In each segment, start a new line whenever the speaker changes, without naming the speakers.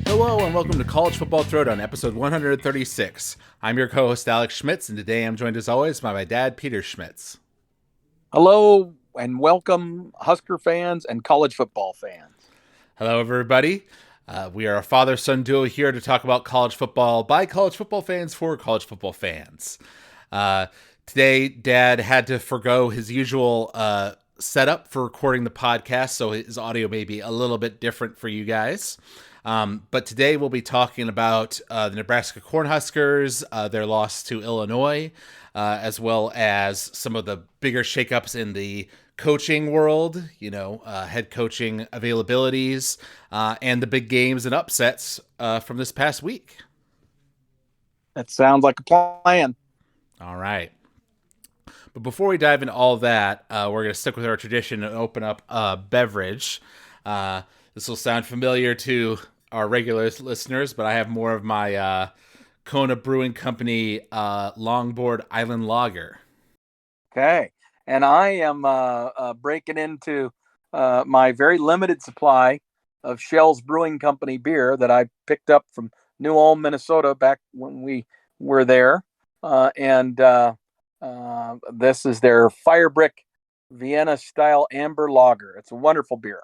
Hello and welcome to College Football Throwdown, episode 136. I'm your co-host Alex Schmitz, and today I'm joined as always by my dad, Peter Schmitz.
Hello and welcome, Husker fans and college football fans.
Hello, everybody. We are a father-son duo here to talk about college football by college football fans for college football fans. Today, Dad had to forgo his usual setup for recording the podcast, so his audio may be a little bit different for you guys. But today we'll be talking about the Nebraska Cornhuskers, their loss to Illinois, as well as some of the bigger shakeups in the coaching world, head coaching availabilities, and the big games and upsets from this past week.
That sounds like a plan.
All right. But before we dive into all that, we're going to stick with our tradition and open up a beverage. This will sound familiar to our regular listeners, but I have more of my Kona Brewing Company Longboard Island Lager.
Okay. And I am breaking into my very limited supply of Shell's Brewing Company beer that I picked up from New Ulm, Minnesota back when we were there. And this is their Firebrick Vienna style amber lager. It's a wonderful beer.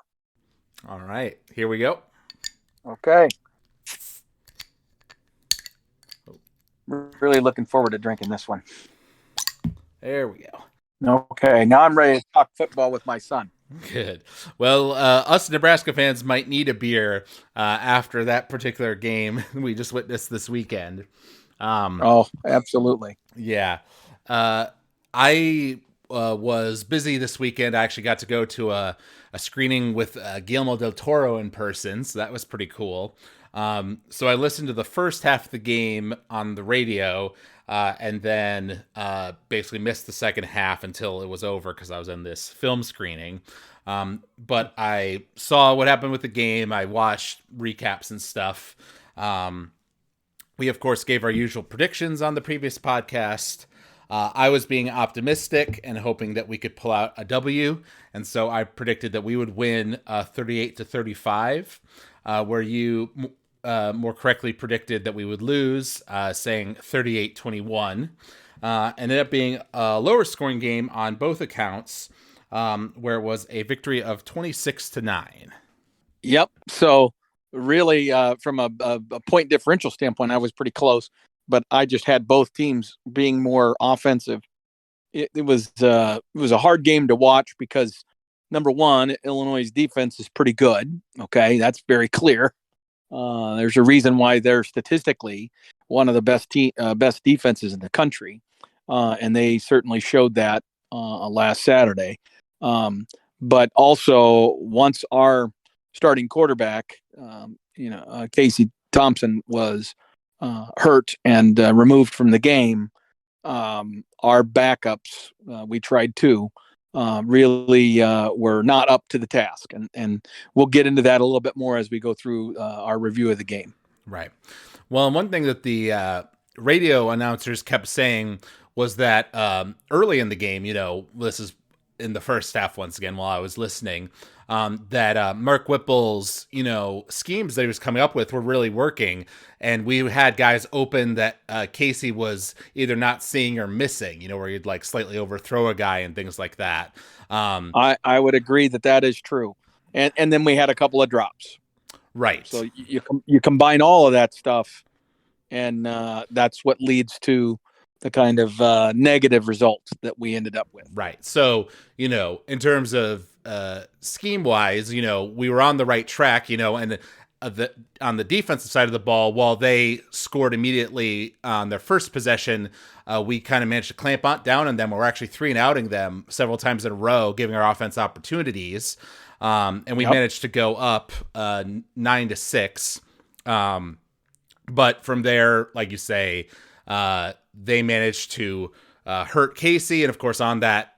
All right, here we go.
Okay. Really looking forward to drinking this one.
There we go.
Okay, now I'm ready to talk football with my son.
Good. Well, us Nebraska fans might need a beer after that particular game we just witnessed this weekend.
Oh, absolutely.
Yeah. I was busy this weekend. I actually got to go to a screening with Guillermo del Toro in person, so that was pretty cool. So I listened to the first half of the game on the radio, and then basically missed the second half until it was over because I was in this film screening. But I saw what happened with the game. I watched recaps and stuff. We, of course, gave our usual predictions on the previous podcast. I was being optimistic and hoping that we could pull out a W, and so I predicted that we would win 38-35, where you more correctly predicted that we would lose, saying 38-21. Ended up being a lower scoring game on both accounts, where it was a victory of 26-9.
Yep. So really, from a point differential standpoint, I was pretty close. But I just had both teams being more offensive. It was a hard game to watch because, number one, Illinois' defense is pretty good. Okay, that's very clear. There's a reason why they're statistically one of the best defenses in the country, and they certainly showed that last Saturday. But also, once our starting quarterback, Casey Thompson, was hurt and removed from the game, our backups, we tried to, really were not up to the task. And we'll get into that a little bit more as we go through our review of the game.
Right. Well, one thing that the radio announcers kept saying was that early in the game, this is in the first half once again while I was listening, that Mark Whipple's, schemes that he was coming up with were really working. And we had guys open that Casey was either not seeing or missing, where you'd like slightly overthrow a guy and things like that.
I would agree that is true. And then we had a couple of drops.
Right.
So you combine all of that stuff, and that's what leads to the kind of negative results that we ended up with.
Right. So, in terms of scheme wise, we were on the right track, and on the defensive side of the ball, while they scored immediately on their first possession, we kind of managed to clamp down on them. We're actually 3-and-outing them several times in a row, giving our offense opportunities. And we managed to go up 9-6. But from there, like you say, they managed to hurt Casey. And of course, on that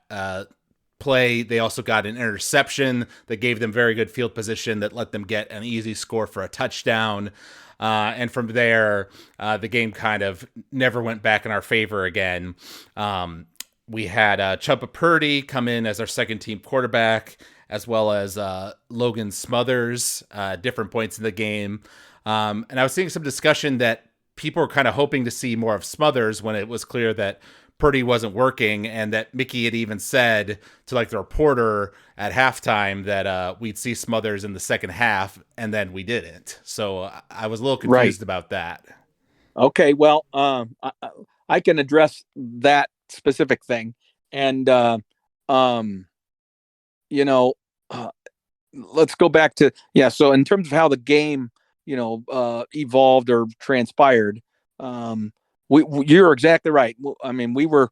play, they also got an interception that gave them very good field position that let them get an easy score for a touchdown. And from there, the game kind of never went back in our favor again. We had Chuba Purdy come in as our second team quarterback, as well as Logan Smothers, different points in the game. And I was seeing some discussion that people were kind of hoping to see more of Smothers when it was clear that Purdy wasn't working, and that Mickey had even said to like the reporter at halftime that we'd see Smothers in the second half, and then we didn't. So I was a little
Right.
confused about that.
Okay. Well, I can address that specific thing, and um, you know, uh, let's go back to So in terms of how the game, evolved or transpired, um, you're exactly right. I mean, we were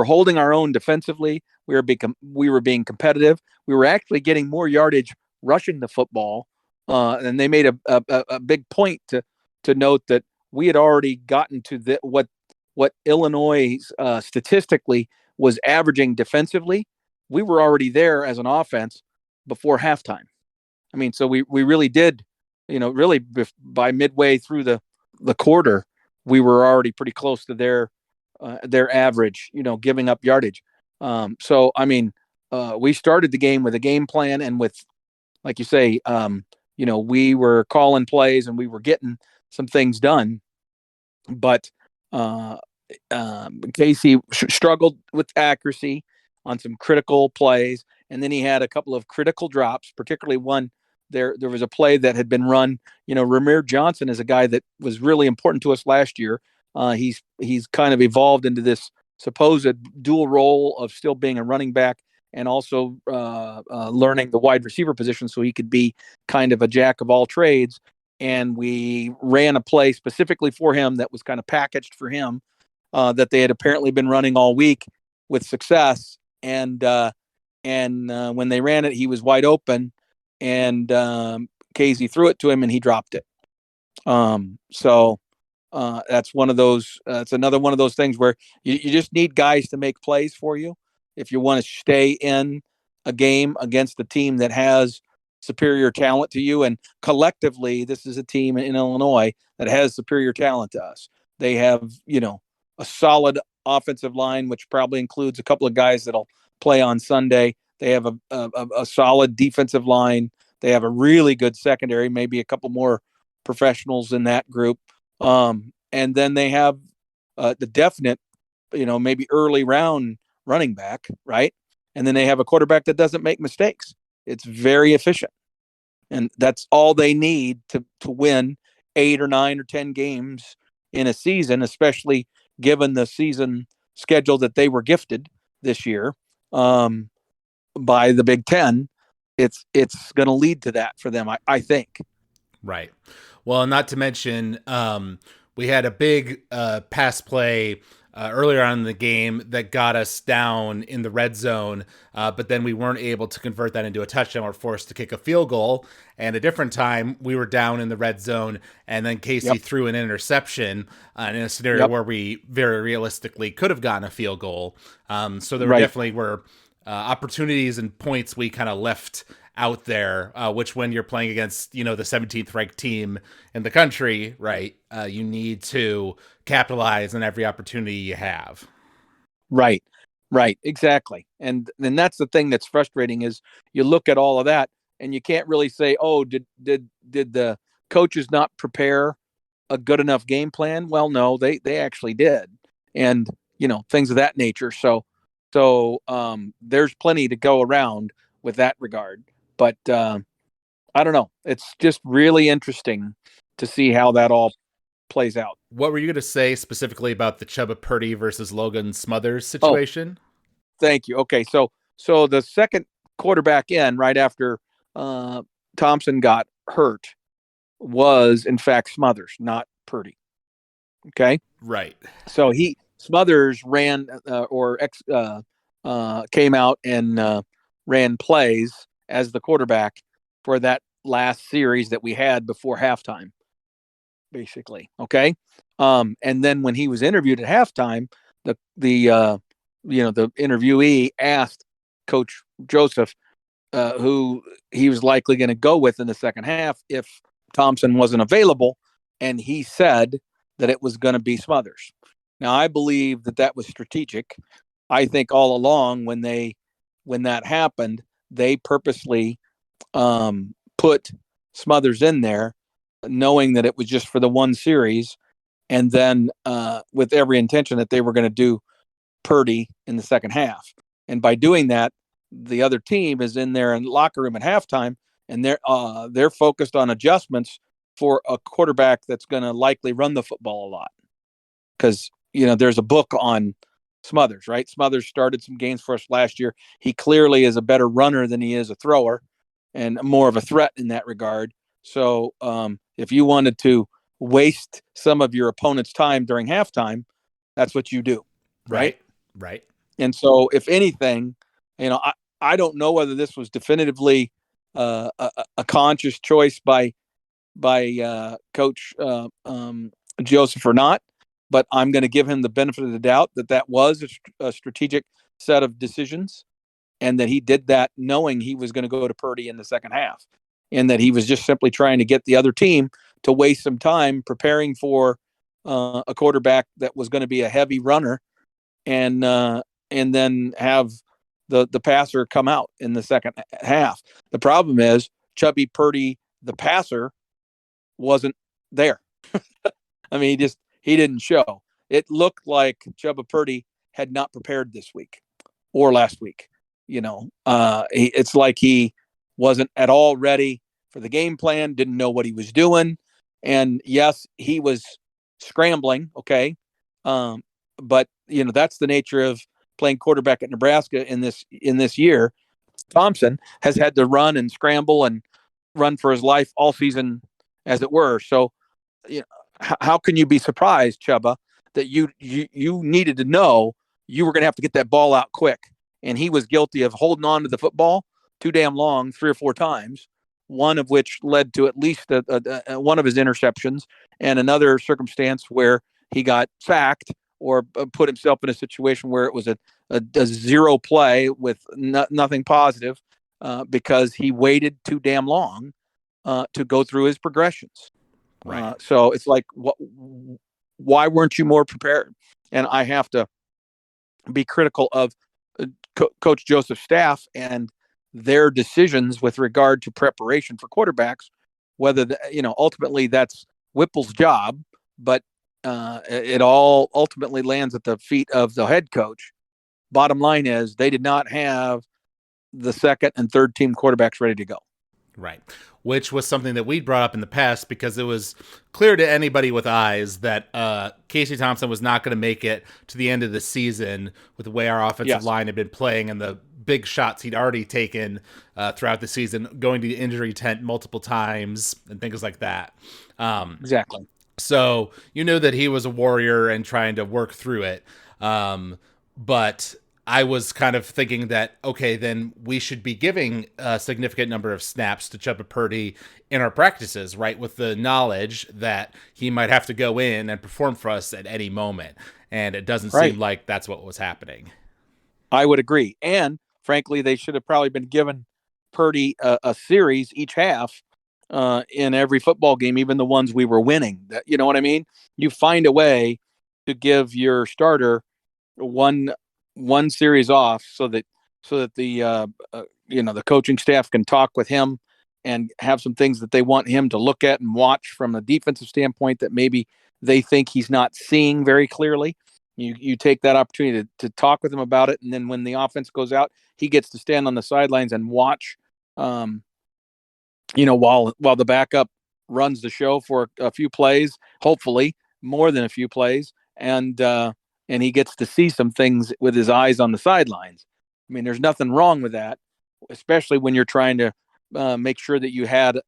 holding our own defensively. We were being competitive. We were actually getting more yardage rushing the football, and they made a big point to note that we had already gotten to what Illinois statistically was averaging defensively. We were already there as an offense before halftime. I mean, so we really did, really by midway through the quarter, we were already pretty close to their average, giving up yardage. So I mean, we started the game with a game plan, and with, like you say, we were calling plays and we were getting some things done, but uh, Casey struggled with accuracy on some critical plays, and then he had a couple of critical drops, particularly one. There was a play that had been run. Ramir Johnson is a guy that was really important to us last year. He's kind of evolved into this supposed dual role of still being a running back and also learning the wide receiver position, so he could be kind of a jack of all trades. And we ran a play specifically for him that was kind of packaged for him, that they had apparently been running all week with success. And when they ran it, he was wide open, and Casey threw it to him, and he dropped it. So that's one of those. It's another one of those things where you just need guys to make plays for you if you want to stay in a game against a team that has superior talent to you. And collectively, this is a team in Illinois that has superior talent to us. They have, a solid offensive line, which probably includes a couple of guys that'll play on Sunday. They have a solid defensive line. They have a really good secondary, maybe a couple more professionals in that group. And then they have the definite, maybe early round running back, right? And then they have a quarterback that doesn't make mistakes. It's very efficient. And that's all they need to win 8 or 9 or 10 games in a season, especially given the season schedule that they were gifted this year by the Big Ten. It's going to lead to that for them, I think.
Right. Well, not to mention, we had a big pass play earlier on in the game that got us down in the red zone, but then we weren't able to convert that into a touchdown. We're forced to kick a field goal. And a different time, we were down in the red zone, and then Casey threw an interception in a scenario where we very realistically could have gotten a field goal. So there definitely were opportunities and points we kind of left out there, which when you're playing against, the 17th ranked team in the country, right, you need to capitalize on every opportunity you have.
Right. Exactly. And then that's the thing that's frustrating is you look at all of that and you can't really say, oh, did the coaches not prepare a good enough game plan? Well, no, they actually did. And, things of that nature. So there's plenty to go around with that regard. But I don't know. It's just really interesting to see how that all plays out.
What were you going to say specifically about the Chuba Purdy versus Logan Smothers situation?
Oh, thank you. Okay, so the second quarterback in right after Thompson got hurt was in fact Smothers, not Purdy. Okay,
right.
So Smothers ran came out and ran plays as the quarterback for that last series that we had before halftime, basically. Okay. And then when he was interviewed at halftime, the interviewee asked Coach Joseph who he was likely going to go with in the second half if Thompson wasn't available, and he said that it was going to be Smothers. Now, I believe that was strategic. I think all along when that happened, they purposely put Smothers in there, knowing that it was just for the one series, and then with every intention that they were going to do Purdy in the second half. And by doing that, the other team is in there in the locker room at halftime, and they're focused on adjustments for a quarterback that's going to likely run the football a lot. Because there's a book on Smothers, right? Smothers started some games for us last year. He clearly is a better runner than he is a thrower, and more of a threat in that regard. So if you wanted to waste some of your opponent's time during halftime, that's what you do, right?
Right.
And so, if anything, I don't know whether this was definitively a conscious choice by Coach Joseph or not, but I'm going to give him the benefit of the doubt that was a strategic set of decisions, and that he did that knowing he was going to go to Purdy in the second half, and that he was just simply trying to get the other team to waste some time preparing for a quarterback that was going to be a heavy runner, and then have the passer come out in the second half. The problem is Chubby Purdy, the passer, wasn't there. I mean, he didn't show. It looked like Chubba Purdy had not prepared this week or last week. It's like he wasn't at all ready for the game plan, didn't know what he was doing. And yes, he was scrambling. Okay. But that's the nature of playing quarterback at Nebraska in this year. Thompson has had to run and scramble and run for his life all season, as it were. So, how can you be surprised, Chubba, that you needed to know you were going to have to get that ball out quick? And he was guilty of holding on to the football too damn long 3 or 4 times, one of which led to at least one of his interceptions, and another circumstance where he got sacked or put himself in a situation where it was a zero play with nothing positive because he waited too damn long to go through his progressions.
Right.
So it's like, why weren't you more prepared? And I have to be critical of Coach Joseph's staff and their decisions with regard to preparation for quarterbacks. Whether ultimately that's Whipple's job, but it all ultimately lands at the feet of the head coach. Bottom line is they did not have the second and third team quarterbacks ready to go.
Right. Which was something that we brought up in the past because it was clear to anybody with eyes that Casey Thompson was not going to make it to the end of the season with the way our offensive line had been playing and the big shots he'd already taken throughout the season, going to the injury tent multiple times and things like that.
Exactly.
So that he was a warrior and trying to work through it. But I was kind of thinking that, okay, then we should be giving a significant number of snaps to Chubba Purdy in our practices, right? With the knowledge that he might have to go in and perform for us at any moment. And it doesn't seem like that's what was happening.
I would agree. And frankly, they should have probably been given Purdy a series each half in every football game, even the ones we were winning. You know what I mean? You find a way to give your starter one series off so that the the coaching staff can talk with him and have some things that they want him to look at and watch from a defensive standpoint that maybe they think he's not seeing very clearly. You take that opportunity to talk with him about it, and then when the offense goes out, he gets to stand on the sidelines and watch while the backup runs the show for a few plays, hopefully more than a few plays, and he gets to see some things with his eyes on the sidelines. I mean, there's nothing wrong with that, especially when you're trying to make sure that you have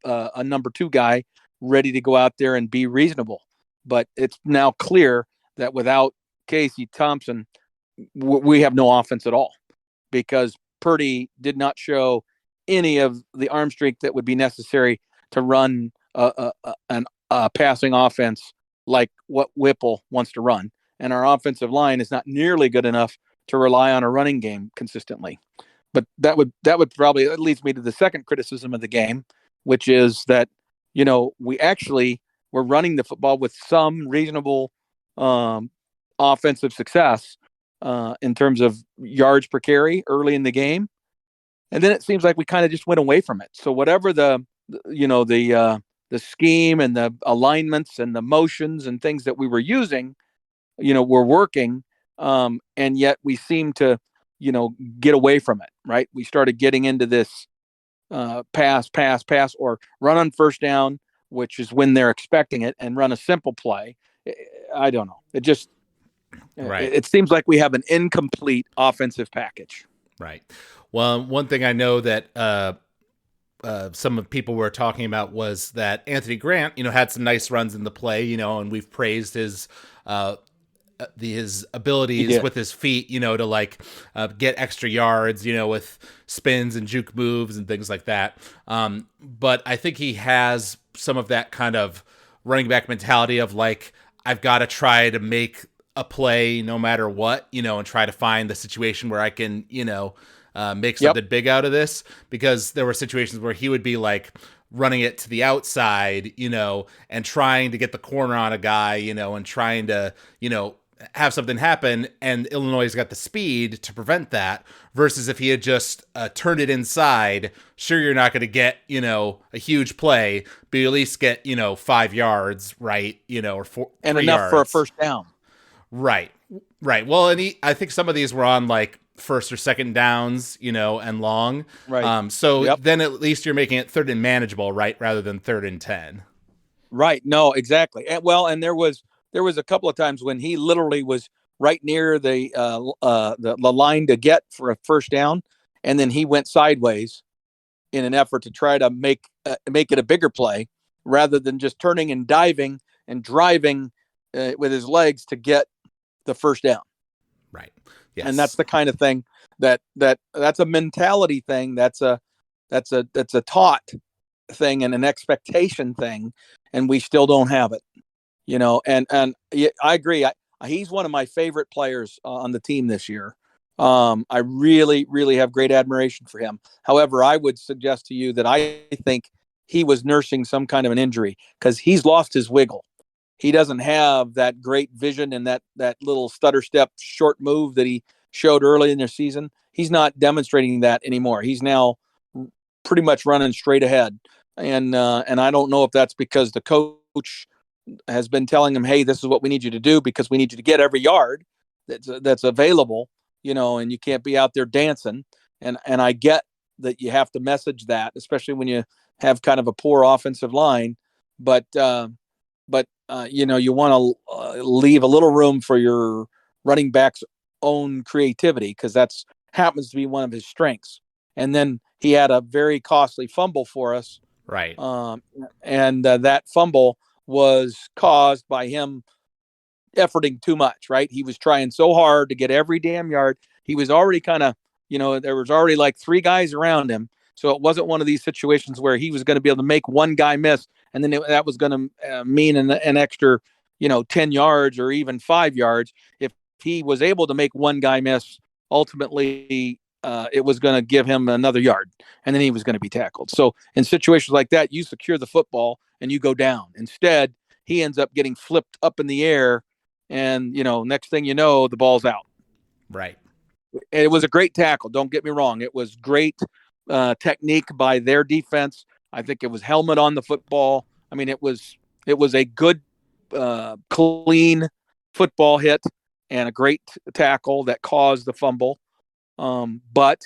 a number 2 guy ready to go out there and be reasonable. But it's now clear that without Casey Thompson, we have no offense at all, because Purdy did not show any of the arm strength that would be necessary to run a passing offense like what Whipple wants to run. And our offensive line is not nearly good enough to rely on a running game consistently. But that would probably, that leads me to the second criticism of the game, which is that, we actually were running the football with some reasonable offensive success in terms of yards per carry early in the game, and then it seems like we kind of just went away from it. So whatever the scheme and the alignments and the motions and things that we were using, were working, and yet we seem to, get away from it. Right? We started getting into this pass, or run on first down, which is when they're expecting it, and run a simple play. I don't know.
Right.
It seems like we have an incomplete offensive package.
Right. Well, one thing I know that some of people were talking about was that Anthony Grant, had some nice runs in the play, and we've praised his abilities with his feet, to like get extra yards, with spins and juke moves and things like that. But I think he has some of that kind of running back mentality of like, I've got to try to make a play no matter what, and try to find the situation where I can, make something big out of this, because there were situations where he would be like running it to the outside, and trying to get the corner on a guy, and trying to, have something happen, and Illinois has got the speed to prevent that, versus if he had just turned it inside. Sure, you're not going to get, a huge play, but you at least get, 5 yards, right? Or 4
and
3
enough
yards.
for a first down.
Right. Well, and I think some of these were on like first or second downs, and long.
Right.
So then at least you're making it third and manageable, right? Rather than 3rd and 10.
Right. No, exactly. And there was a couple of times when he literally was right near the line to get for a first down, and then he went sideways in an effort to try to make it a bigger play, rather than just turning and diving and driving with his legs to get the first down.
Right. Yes.
And that's the kind of thing that's a mentality thing. That's a taught thing and an expectation thing, and we still don't have it. And I agree. He's one of my favorite players on the team this year. I really, really have great admiration for him. However, I would suggest to you that I think he was nursing some kind of an injury, because he's lost his wiggle. He doesn't have that great vision and that little stutter step short move that he showed early in their season. He's not demonstrating that anymore. He's now pretty much running straight ahead. And I don't know if that's because the coach has been telling him, hey, this is what we need you to do, because we need you to get every yard that's available, and you can't be out there dancing. And I get that you have to message that, especially when you have kind of a poor offensive line. But you want to leave a little room for your running back's own creativity, because that's happens to be one of his strengths. And then he had a very costly fumble for us.
Right.
And that fumble was caused by him efforting too much, right? He was trying so hard to get every damn yard. He was already kind of, there was already like 3 guys around him. So it wasn't one of these situations where he was going to be able to make one guy miss, and then that was going to mean an extra, 10 yards or even 5 yards. If he was able to make one guy miss, ultimately it was going to give him another yard, and then he was going to be tackled. So in situations like that, you secure the football and you go down. Instead, he ends up getting flipped up in the air, and next thing you know, the ball's out.
Right.
And it was a great tackle. Don't get me wrong. It was great technique by their defense. I think it was helmet on the football. I mean, it was a good, clean football hit and a great tackle that caused the fumble. But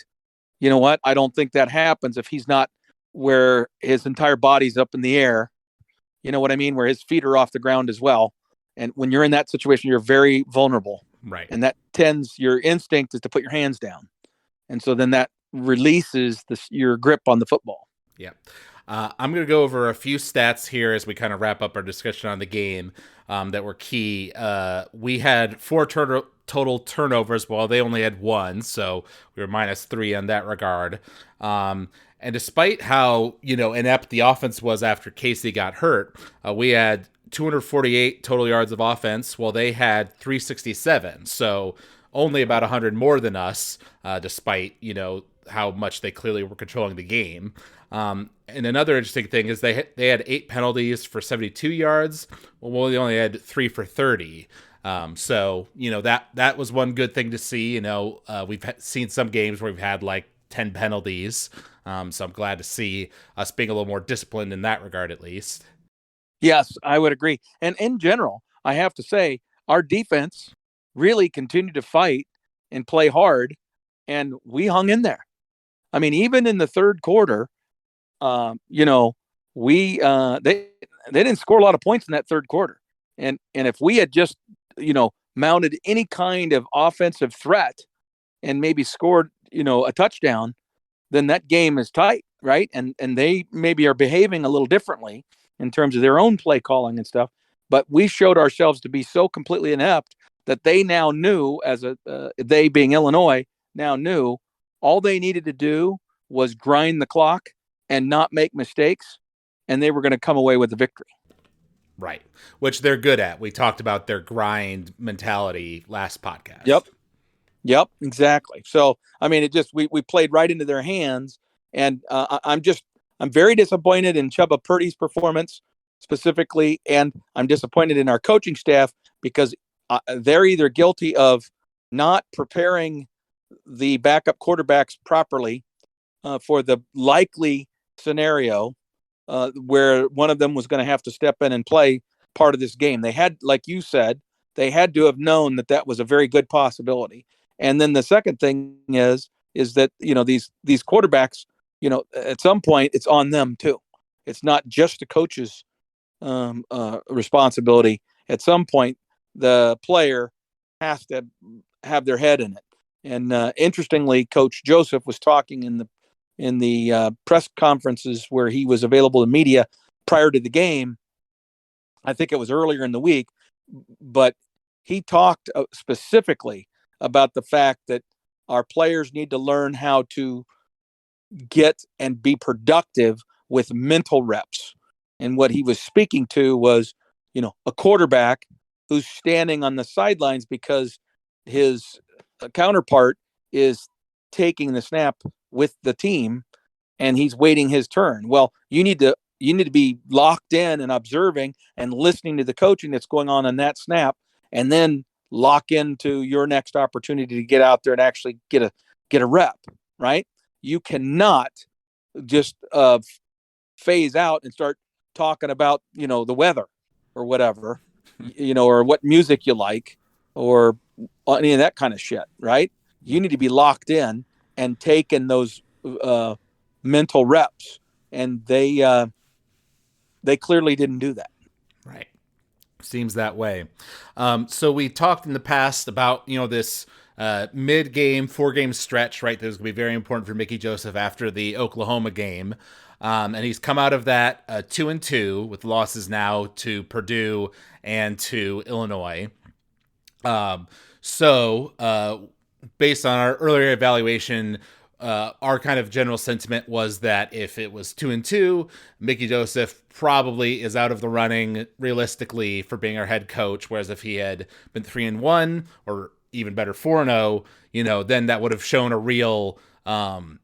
you know what? I don't think that happens if he's not where his entire body's up in the air. You know what I mean? Where his feet are off the ground as well. And when you're in that situation, you're very vulnerable.
Right.
And that your instinct is to put your hands down. And so then that releases your grip on the football.
Yeah. I'm going to go over a few stats here as we kind of wrap up our discussion on the game that were key. We had 4 total turnovers, while they only had 1, so we were -3 on that regard. And despite how, inept the offense was after Casey got hurt, we had 248 total yards of offense, while they had 367. So only about 100 more than us, despite, how much they clearly were controlling the game. And another interesting thing is they had 8 penalties for 72 yards. Well, we only had 3 for 30. So that was one good thing to see. We've seen some games where we've had like 10 penalties. So I'm glad to see us being a little more disciplined in that regard, at least.
Yes, I would agree. And in general, I have to say, our defense really continued to fight and play hard, and we hung in there. I mean, even in the third quarter, you know, we they didn't score a lot of points in that third quarter, and if we had just mounted any kind of offensive threat and maybe scored a touchdown, then that game is tight, right? And they maybe are behaving a little differently in terms of their own play calling and stuff. But we showed ourselves to be so completely inept that they now knew, as they being Illinois, now knew all they needed to do was grind the clock and not make mistakes, and they were going to come away with the victory.
Right, which they're good at. We talked about their grind mentality last podcast.
Yep, exactly. So, I mean, we played right into their hands, and I'm very disappointed in Chuba Purdy's performance specifically, and I'm disappointed in our coaching staff because they're either guilty of not preparing the backup quarterbacks properly for the likely scenario where one of them was going to have to step in and play part of this game. They had, like you said, they had to have known that that was a very good possibility. And then the second thing is that these quarterbacks, at some point it's on them too. It's not just the coach's responsibility. At some point, the player has to have their head in it. And interestingly, Coach Joseph was talking in the press conferences where he was available to media prior to the game. I think it was earlier in the week, but he talked specifically about the fact that our players need to learn how to get and be productive with mental reps. And what he was speaking to was, a quarterback who's standing on the sidelines because his counterpart is taking the snap with the team and he's waiting his turn. Well, you need to be locked in and observing and listening to the coaching that's going on in that snap, and then lock into your next opportunity to get out there and actually get a rep, right? You cannot just phase out and start talking about, the weather or whatever, or what music you like or any of that kind of shit, right? You need to be locked in and taking those mental reps, and they clearly didn't do that.
Right. Seems that way. So we talked in the past about, this mid-game, 4-game stretch, right? That was going to be very important for Mickey Joseph after the Oklahoma game. And he's come out of that 2-2 with losses now to Purdue and to Illinois. So based on our earlier evaluation, our kind of general sentiment was that if it was 2-2, Mickey Joseph probably is out of the running realistically for being our head coach. Whereas if he had been 3-1 or even better 4-0, then that would have shown a real, turn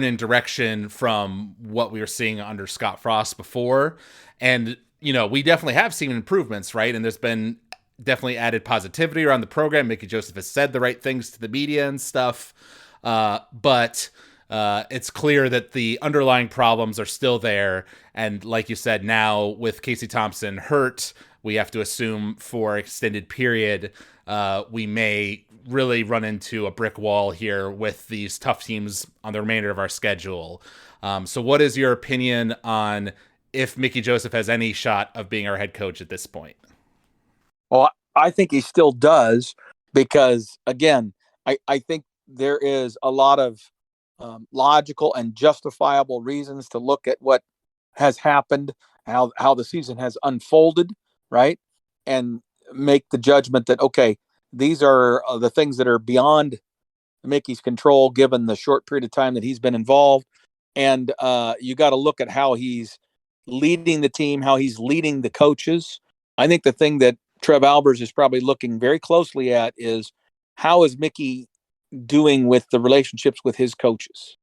in direction from what we were seeing under Scott Frost before. And, we definitely have seen improvements, right? And there's been definitely added positivity around the program. Mickey Joseph has said the right things to the media and stuff. But it's clear that the underlying problems are still there. And like you said, now with Casey Thompson hurt, we have to assume for an extended period, we may really run into a brick wall here with these tough teams on the remainder of our schedule. So what is your opinion on if Mickey Joseph has any shot of being our head coach at this point?
Well, I think he still does because, again, I think there is a lot of logical and justifiable reasons to look at what has happened, how the season has unfolded, right? And make the judgment that, okay, these are the things that are beyond Mickey's control given the short period of time that he's been involved. And you got to look at how he's leading the team, how he's leading the coaches. I think the thing that Trev Albers is probably looking very closely at is how is Mickey doing with the relationships with his coaches?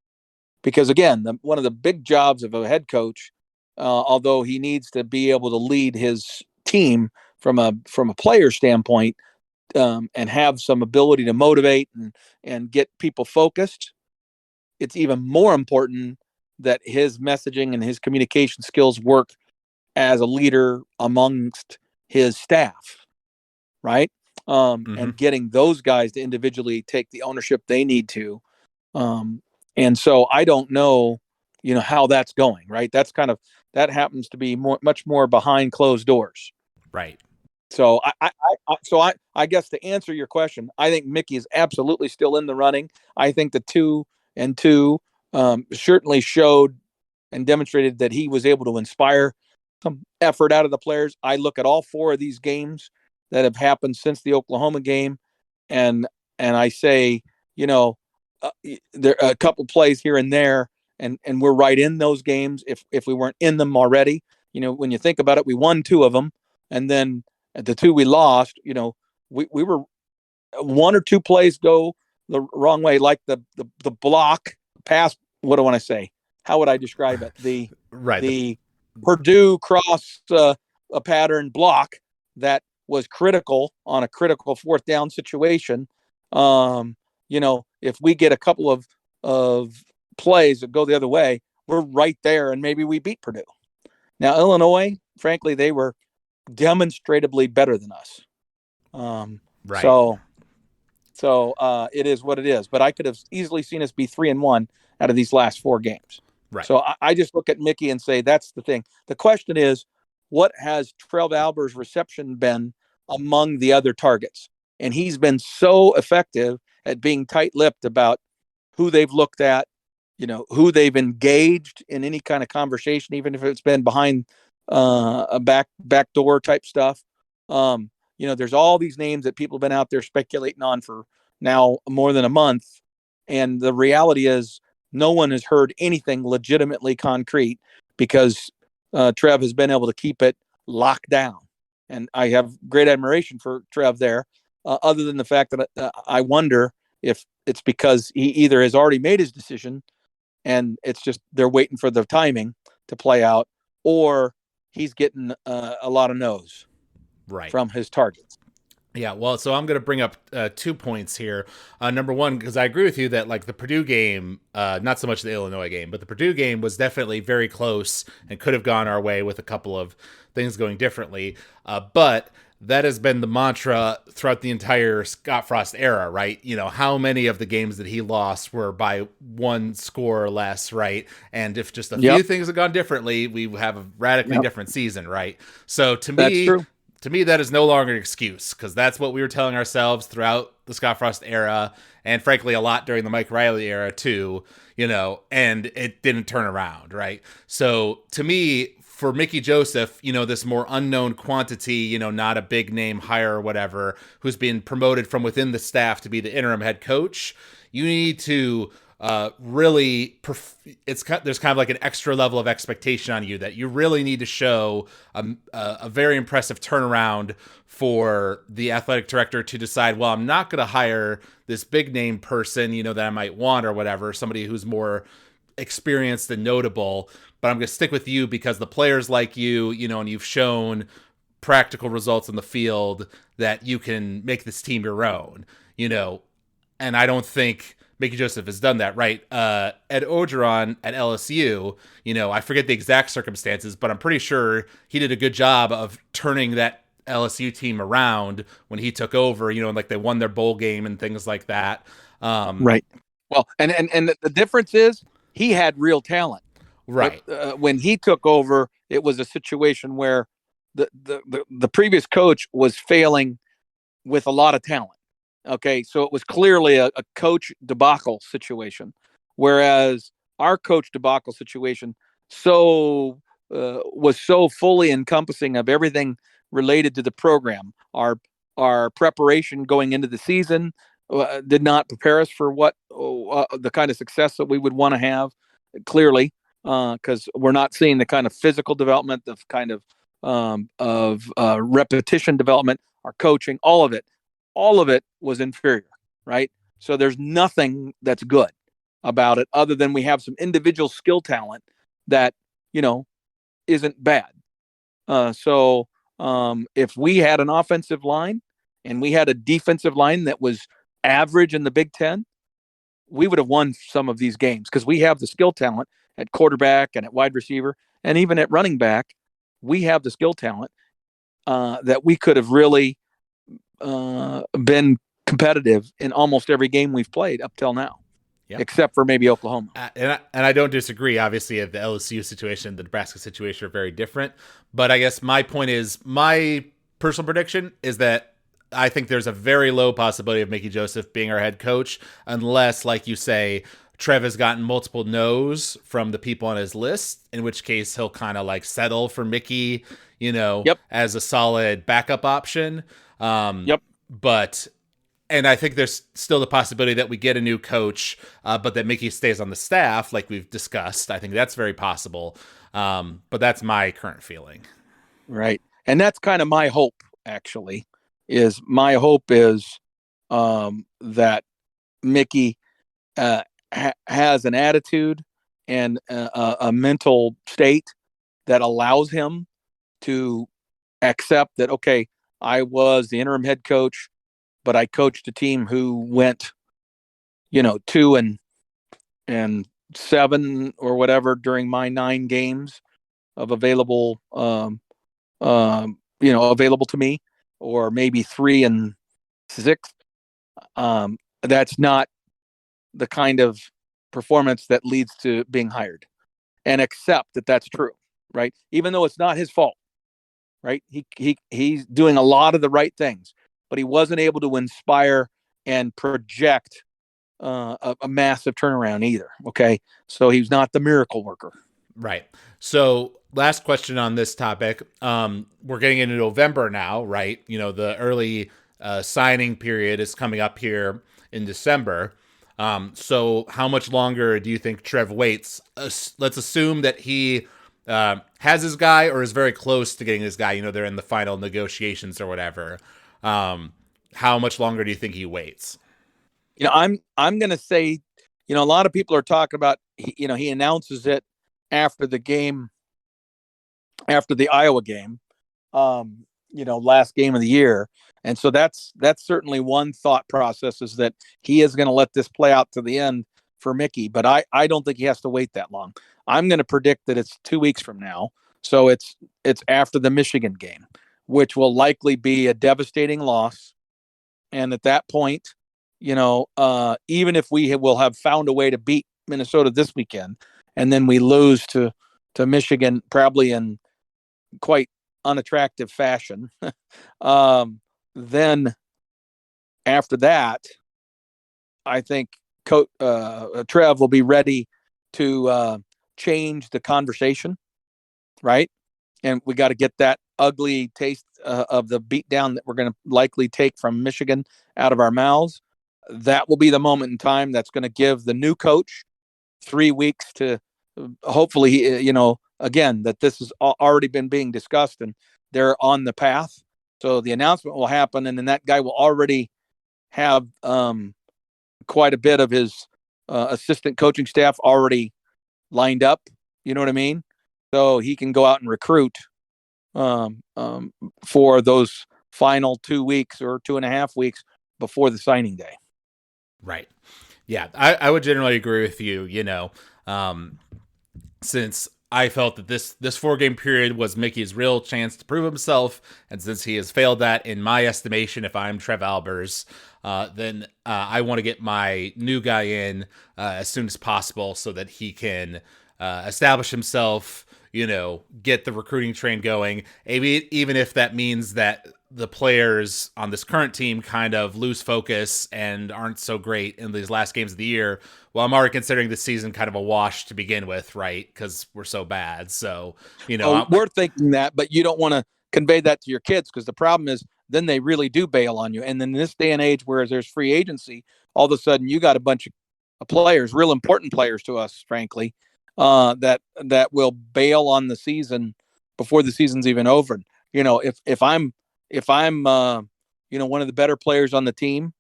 Because again, one of the big jobs of a head coach, although he needs to be able to lead his team from a player standpoint, and have some ability to motivate and get people focused, it's even more important that his messaging and his communication skills work as a leader amongst his staff, right?
Mm-hmm.
And getting those guys to individually take the ownership they need to. And so I don't know, how that's going, right? That happens to be much more behind closed doors.
Right.
So I guess to answer your question, I think Mickey is absolutely still in the running. I think the 2-2 certainly showed and demonstrated that he was able to inspire some effort out of the players. I look at all 4 of these games that have happened since the Oklahoma game, and I say, there are a couple plays here and there, and we're right in those games if we weren't in them already. When you think about it, we won 2 of them, and then the 2 we lost. We were 1 or 2 plays go the wrong way, like the block pass. What do I want to say? How would I describe it? The Purdue cross a pattern block that was critical on a critical 4th down situation. If we get a couple of plays that go the other way, we're right there, and maybe we beat Purdue. Now, Illinois, frankly, they were demonstrably better than us.
Right.
So it is what it is. But I could have easily seen us be 3-1 out of these last 4 games.
Right.
So I just look at Mickey and say that's the thing. The question is, what has Trev Alber's reception been among the other targets? And he's been so effective at being tight-lipped about who they've looked at, who they've engaged in any kind of conversation, even if it's been behind a back door type stuff. There's all these names that people have been out there speculating on for now more than a month. And the reality is no one has heard anything legitimately concrete because Trev has been able to keep it locked down. And I have great admiration for Trev there, other than the fact that I wonder if it's because he either has already made his decision and it's just they're waiting for the timing to play out, or he's getting a lot of no's from his targets.
Yeah, well, so I'm going to bring up 2 points here. Number one, because I agree with you that like the Purdue game, not so much the Illinois game, but the Purdue game was definitely very close and could have gone our way with a couple of things going differently. But that has been the mantra throughout the entire Scott Frost era, right? How many of the games that he lost were by 1 score or less, right? And if just a few things had gone differently, we have a radically different season, right? So to
That's
me,
true.
To me, that is no longer an excuse because that's what we were telling ourselves throughout the Scott Frost era and frankly a lot during the Mike Riley era too, and it didn't turn around, right? So to me, for Mickey Joseph, this more unknown quantity, not a big name hire or whatever, who's been promoted from within the staff to be the interim head coach, you need to really there's kind of like an extra level of expectation on you that you really need to show a very impressive turnaround for the athletic director to decide, well, I'm not going to hire this big name person, that I might want or whatever, somebody who's more experienced and notable, but I'm going to stick with you because the players like you, and you've shown practical results in the field that you can make this team your own, and I don't think Mickey Joseph has done that, right? Ed Orgeron at LSU, I forget the exact circumstances, but I'm pretty sure he did a good job of turning that LSU team around when he took over, and like they won their bowl game and things like that.
Right. Well, and the difference is he had real talent.
Right.
When he took over, it was a situation where the previous coach was failing with a lot of talent. Okay, so it was clearly a coach debacle situation, whereas our coach debacle situation was so fully encompassing of everything related to the program. Our preparation going into the season did not prepare us for what the kind of success that we would want to have. Clearly, because we're not seeing the kind of physical development, the kind of repetition development, our coaching, all of it was inferior, right? So there's nothing that's good about it other than we have some individual skill talent that, isn't bad. So If we had an offensive line and we had a defensive line that was average in the Big Ten, we would have won some of these games because we have the skill talent at quarterback and at wide receiver and even at running back. We have the skill talent that we could have really been competitive in almost every game we've played up till now,
Yep.
except for maybe Oklahoma.
And I don't disagree. Obviously, the LSU situation, the Nebraska situation are very different. But I guess my point is, my personal prediction is that I think there's a very low possibility of Mickey Joseph being our head coach, unless, like you say, Trev has gotten multiple no's from the people on his list, in which case he'll kind of like settle for Mickey,
Yep.
as a solid backup option.
Yep.
But and I think there's still the possibility that we get a new coach, but that Mickey stays on the staff, like we've discussed. I think that's very possible. But that's my current feeling.
Right. And that's kind of my hope, actually, is my hope is that Mickey has an attitude and a mental state that allows him to accept that, okay, I was the interim head coach, but I coached a team who went, 2-7 or whatever during my 9 games of available, available to me, or maybe 3-6. That's not the kind of performance that leads to being hired, and accept that that's true, right? Even though it's not his fault, right? He's doing a lot of the right things, but he wasn't able to inspire and project a massive turnaround either. Okay, so he's not the miracle worker.
Right. So last question on this topic. We're getting into November now, right? The early signing period is coming up here in December. So how much longer do you think Trev waits? Let's assume that he has his guy or is very close to getting his guy. They're in the final negotiations or whatever. How much longer do you think he waits?
I'm going to say, a lot of people are talking about, he announces it after the game, after the Iowa game, last game of the year. And so that's certainly one thought process, is that he is going to let this play out to the end for Mickey. But I don't think he has to wait that long. I'm going to predict that it's 2 weeks from now. So it's after the Michigan game, which will likely be a devastating loss. And at that point, even if we will have found a way to beat Minnesota this weekend, and then we lose to Michigan, probably in quite unattractive fashion, then after that, I think Trev will be ready to change the conversation, right? And we got to get that ugly taste of the beatdown that we're going to likely take from Michigan out of our mouths. That will be the moment in time that's going to give the new coach 3 weeks to hopefully, again, that this has already been being discussed and they're on the path. So the announcement will happen, and then that guy will already have quite a bit of his assistant coaching staff already lined up. You know what I mean? So he can go out and recruit for those final 2 weeks or 2.5 weeks before the signing day.
Right. Yeah, I would generally agree with you, since I felt that this 4-game period was Mickey's real chance to prove himself. And since he has failed that, in my estimation, if I'm Trev Albers, then I want to get my new guy in as soon as possible so that he can establish himself, get the recruiting train going. Maybe even if that means that the players on this current team kind of lose focus and aren't so great in these last games of the year. Well, I'm already considering the season kind of a wash to begin with, right? Because we're so bad. So,
we're thinking that, but you don't want to convey that to your kids, because the problem is then they really do bail on you. And then in this day and age, where there's free agency, all of a sudden you got a bunch of players, real important players to us, frankly, that will bail on the season before the season's even over. If I'm one of the better players on the team,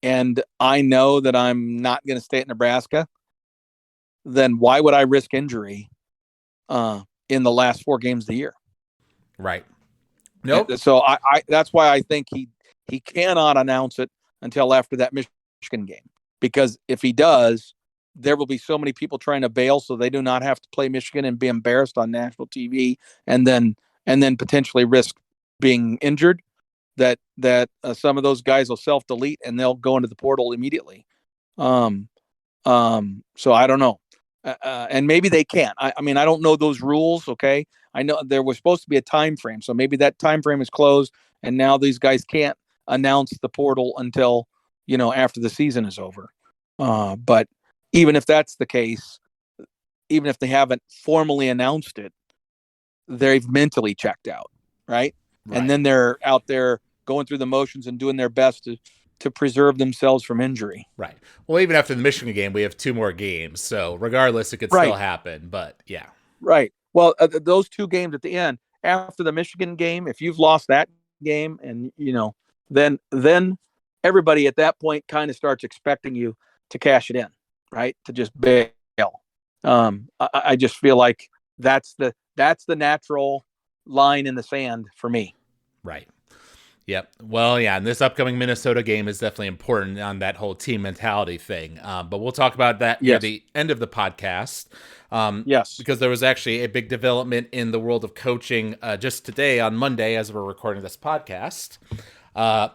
and I know that I'm not going to stay at Nebraska, then why would I risk injury in the last 4 games of the year?
Right. Nope.
So I that's why I think he cannot announce it until after that Michigan game, because if he does, there will be so many people trying to bail, so they do not have to play Michigan and be embarrassed on national TV, and then potentially risk being injured. That some of those guys will self delete and they'll go into the portal immediately. Um, so I don't know. And maybe they can't. I mean, I don't know those rules. Okay. I know there was supposed to be a time frame. So maybe that time frame is closed and now these guys can't announce the portal until, after the season is over. But even if that's the case, even if they haven't formally announced it, they've mentally checked out. Right. And
Right.
then they're out there going through the motions and doing their best to preserve themselves from injury.
Right. Well, even after the Michigan game, we have 2 more games. So regardless, it could still
Right.
happen. But yeah.
Right. Well, those 2 games at the end after the Michigan game, if you've lost that game, and then everybody at that point kind of starts expecting you to cash it in, right? To just bail. I just feel like that's the natural line in the sand for me.
Right. Yep. Well, yeah, and this upcoming Minnesota game is definitely important on that whole team mentality thing. But we'll talk about that near
Yes.
the end of the podcast,
Yes.
because there was actually a big development in the world of coaching just today on Monday as we're recording this podcast,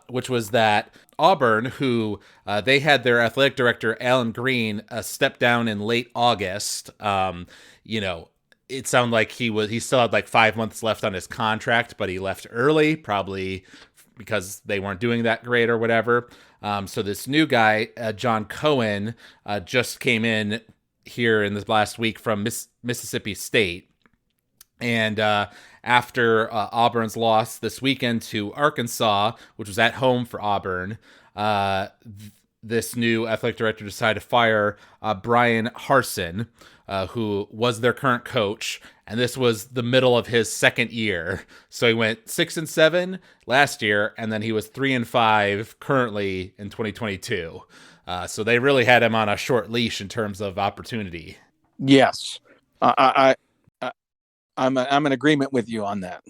which was that Auburn, who they had their athletic director, Alan Green, step down in late August. It sounded like he still had like 5 months left on his contract, but he left early, probably because they weren't doing that great or whatever. So this new guy, John Cohen, just came in here in this last week from Mississippi State. And after Auburn's loss this weekend to Arkansas, which was at home for Auburn, this new athletic director decided to fire Brian Harsin, who was their current coach, and this was the middle of his second year. So he went 6-7 last year, and then he was 3-5 currently in 2022. So they really had him on a short leash in terms of opportunity.
Yes. I'm in agreement with you on that.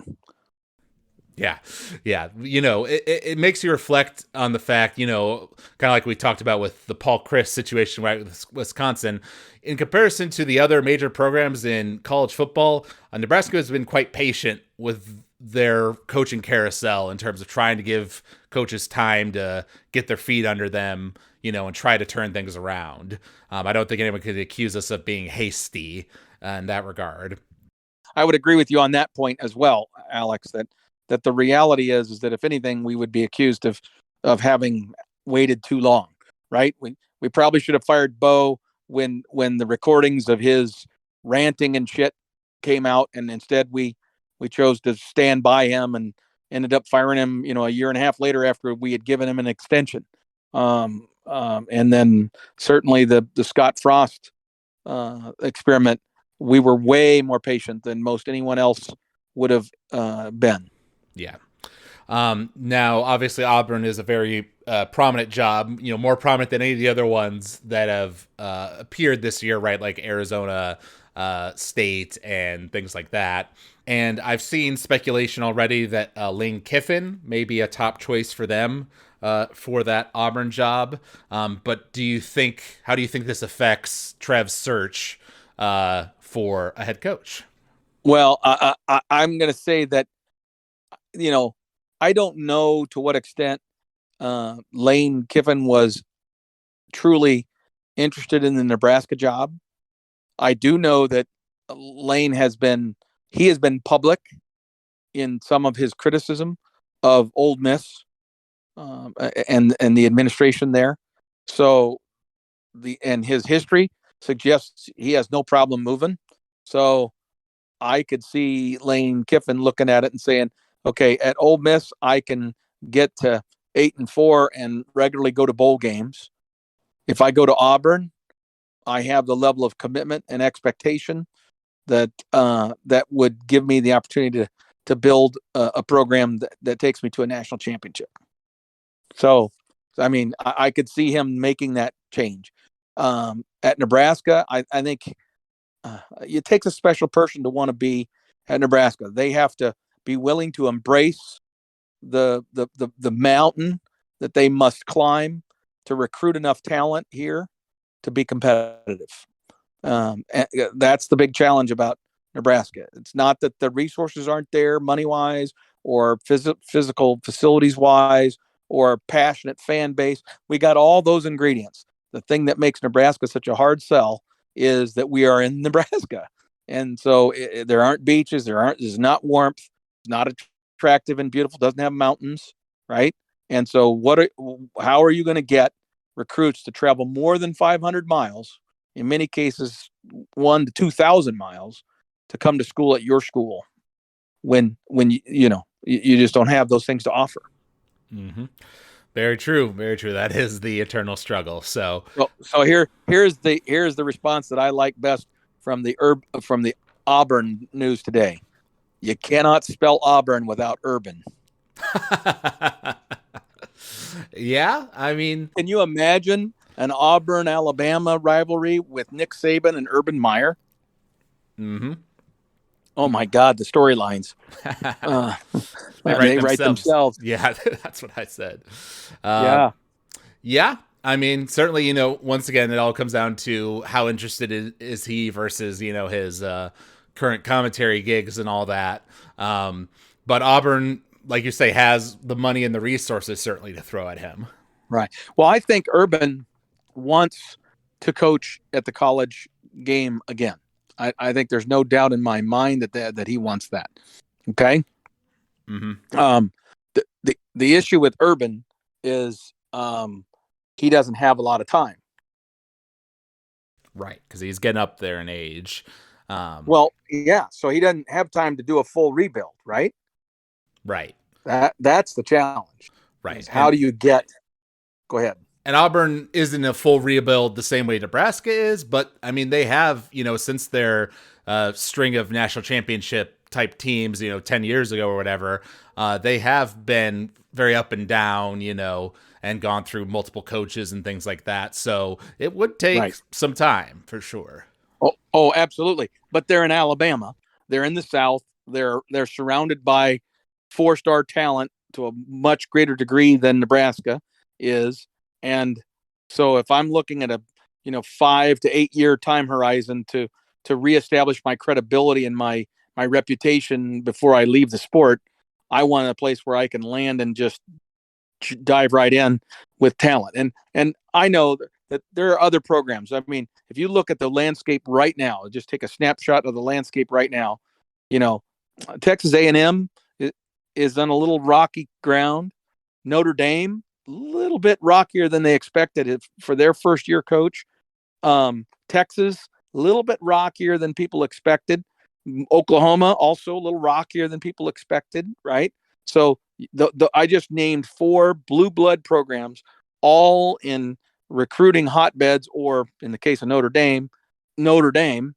Yeah. It makes you reflect on the fact, kind of like we talked about with the Paul Chryst situation, right, with Wisconsin. In comparison to the other major programs in college football, Nebraska has been quite patient with their coaching carousel in terms of trying to give coaches time to get their feet under them, and try to turn things around. I don't think anyone could accuse us of being hasty in that regard.
I would agree with you on that point as well, Alex, that the reality is that if anything, we would be accused of having waited too long, right? We probably should have fired Bo when the recordings of his ranting and shit came out, and instead we chose to stand by him and ended up firing him, a year and a half later after we had given him an extension. And then certainly the Scott Frost experiment, we were way more patient than most anyone else would have been.
Yeah. Now, obviously, Auburn is a very prominent job, more prominent than any of the other ones that have appeared this year, right? Like Arizona State and things like that. And I've seen speculation already that Lane Kiffin may be a top choice for them for that Auburn job. But how do you think this affects Trev's search for a head coach?
Well, I'm going to say that, I don't know to what extent Lane Kiffin was truly interested in the Nebraska job. I do know that Lane has been public in some of his criticism of Ole Miss and the administration there. So his history suggests he has no problem moving. So I could see Lane Kiffin looking at it and saying, okay, at Ole Miss, I can get to 8-4 and regularly go to bowl games. If I go to Auburn, I have the level of commitment and expectation that would give me the opportunity to build a program that takes me to a national championship. So, I mean, I could see him making that change. At Nebraska, I think it takes a special person to want to be at Nebraska. They have to be willing to embrace the mountain that they must climb to recruit enough talent here to be competitive. And that's the big challenge about Nebraska. It's not that the resources aren't there money wise or physical facilities wise or passionate fan base. We got all those ingredients. The thing that makes Nebraska such a hard sell is that we are in Nebraska. And so there aren't beaches, there's not warmth, it's not attractive and beautiful, doesn't have mountains, right? And so how are you going to get recruits to travel more than 500 miles, in many cases 1 to 2,000 miles, to come to school at your school when you just don't have those things to offer?
Mm-hmm. Very true. Very true. That is the eternal struggle.
So here's the response that I like best from the Auburn news today. You cannot spell Auburn without urban.
Yeah, I mean,
can you imagine an Auburn Alabama rivalry with Nick Saban and Urban Meyer?
Mm-hmm.
Oh my God, the storylines.
They
write themselves.
Yeah, that's what I said.
Yeah.
Yeah. I mean, certainly, once again, it all comes down to how interested is he versus, his current commentary gigs and all that. But Auburn, like you say, has the money and the resources certainly to throw at him.
Right. Well, I think Urban wants to coach at the college game again. I think there's no doubt in my mind that he wants that. Okay.
Mm-hmm.
The issue with Urban is he doesn't have a lot of time.
Right, because he's getting up there in age.
Well, yeah, so he doesn't have time to do a full rebuild, right?
Right.
That's the challenge.
Right.
How do you get? Go ahead.
And Auburn isn't a full rebuild the same way Nebraska is, but I mean, they have, since their string of national championship type teams, 10 years ago or whatever, they have been very up and down, and gone through multiple coaches and things like that. So it would take some time for sure.
Oh, absolutely. But they're in Alabama. They're in the South. They're surrounded by 4-star talent to a much greater degree than Nebraska is. And so if I'm looking at a 5 to 8 year time horizon to reestablish my credibility and my reputation before I leave the sport, I want a place where I can land and just dive right in with talent. And I know that there are other programs. I mean, if you look at the landscape right now, just take a snapshot of the landscape right now, Texas A&M is on a little rocky ground. Notre Dame, a little bit rockier than they expected for their first year coach. Texas, a little bit rockier than people expected. Oklahoma, also a little rockier than people expected, right? So I just named 4 blue blood programs, all in recruiting hotbeds, or in the case of Notre Dame,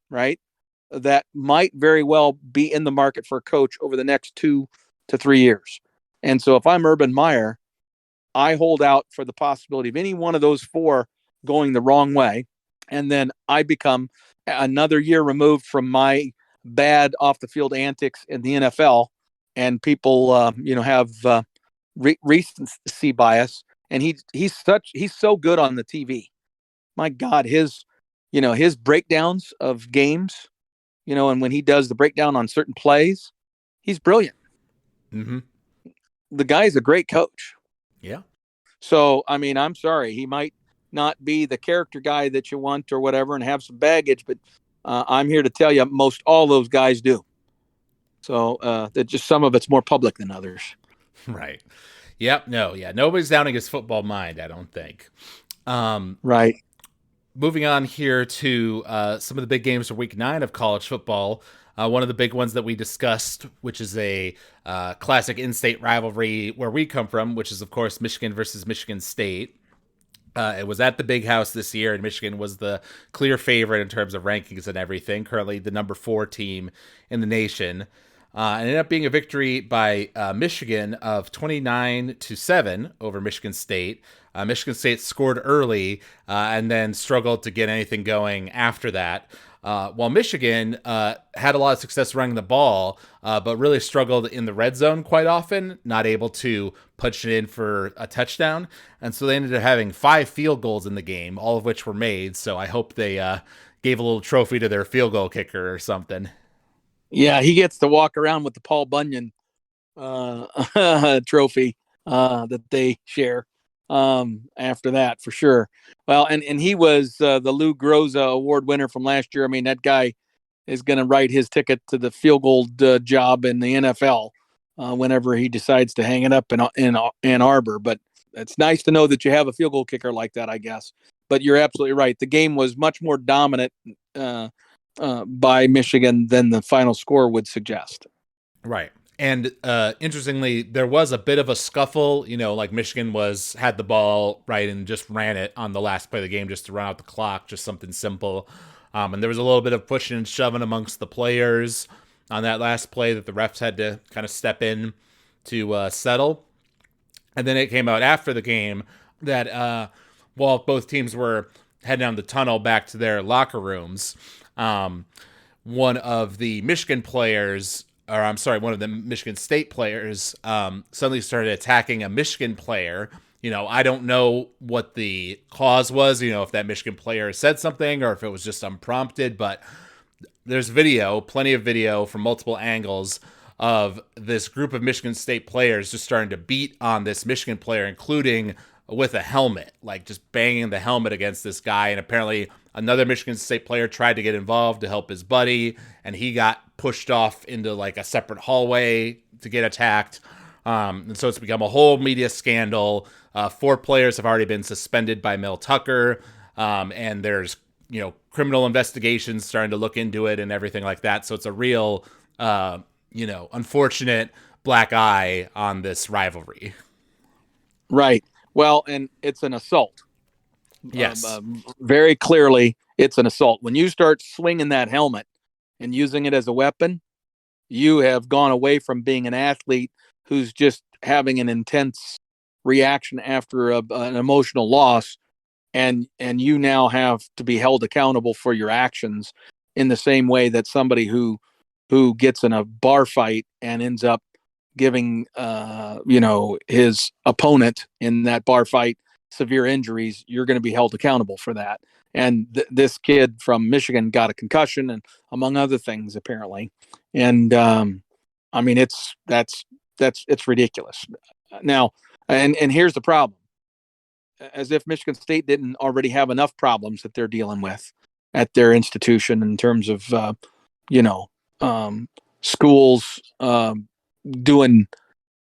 right? That might very well be in the market for a coach over the next 2 to 3 years. And so if I'm Urban Meyer, I hold out for the possibility of any one of those 4 going the wrong way. And then I become another year removed from my bad off the field antics in the NFL. And people, have recency bias. And he's so good on the TV. My God, his breakdowns of games, and when he does the breakdown on certain plays, he's brilliant.
Mm-hmm.
The guy's a great coach.
Yeah.
So, I mean, I'm sorry, he might not be the character guy that you want or whatever and have some baggage, but I'm here to tell you most all those guys do. So that just some of it's more public than others.
Right. Yep. No. Yeah. Nobody's downing his football mind, I don't think.
Right.
Moving on here to some of the big games for Week 9 of college football. One of the big ones that we discussed, which is a classic in-state rivalry where we come from, which is, of course, Michigan versus Michigan State. It was at the Big House this year, and Michigan was the clear favorite in terms of rankings and everything. Currently the number 4 team in the nation. It ended up being a victory by Michigan of 29-7 over Michigan State. Michigan State scored early and then struggled to get anything going after that. While Michigan had a lot of success running the ball, but really struggled in the red zone quite often, not able to punch it in for a touchdown. And so they ended up having 5 field goals in the game, all of which were made. So I hope they gave a little trophy to their field goal kicker or something.
Yeah, he gets to walk around with the Paul Bunyan trophy that they share after that for sure. Well, and he was the Lou Groza Award winner from last year. I mean, that guy is going to write his ticket to the field goal job in the NFL whenever he decides to hang it up in Ann Arbor. But it's nice to know that you have a field goal kicker like that, I guess. But you're absolutely right. The game was much more dominant by Michigan than the final score would suggest.
Right. And interestingly, there was a bit of a scuffle. Like Michigan had the ball right and just ran it on the last play of the game just to run out the clock, just something simple. And there was a little bit of pushing and shoving amongst the players on that last play that the refs had to kind of step in to settle. And then it came out after the game that while both teams were heading down the tunnel back to their locker rooms, one of the Michigan players, or I'm sorry, one of the Michigan State players suddenly started attacking a Michigan player. I don't know what the cause was, if that Michigan player said something or if it was just unprompted, but there's plenty of video from multiple angles of this group of Michigan State players just starting to beat on this Michigan player, including with a helmet, like just banging the helmet against this guy. And apparently another Michigan State player tried to get involved to help his buddy, and he got pushed off into like a separate hallway to get attacked. And so it's become a whole media scandal. 4 players have already been suspended by Mel Tucker, and there's criminal investigations starting to look into it and everything like that. So it's a real unfortunate black eye on this rivalry.
Right. Well, and it's an assault.
Yes.
Very clearly, it's an assault. When you start swinging that helmet and using it as a weapon, you have gone away from being an athlete who's just having an intense reaction after an emotional loss, and you now have to be held accountable for your actions in the same way that somebody who gets in a bar fight and ends up giving his opponent in that bar fight severe injuries, you're going to be held accountable for that. And this kid from Michigan got a concussion, and among other things, apparently. And I mean, it's ridiculous. Now, and here's the problem: as if Michigan State didn't already have enough problems that they're dealing with at their institution in terms of schools doing,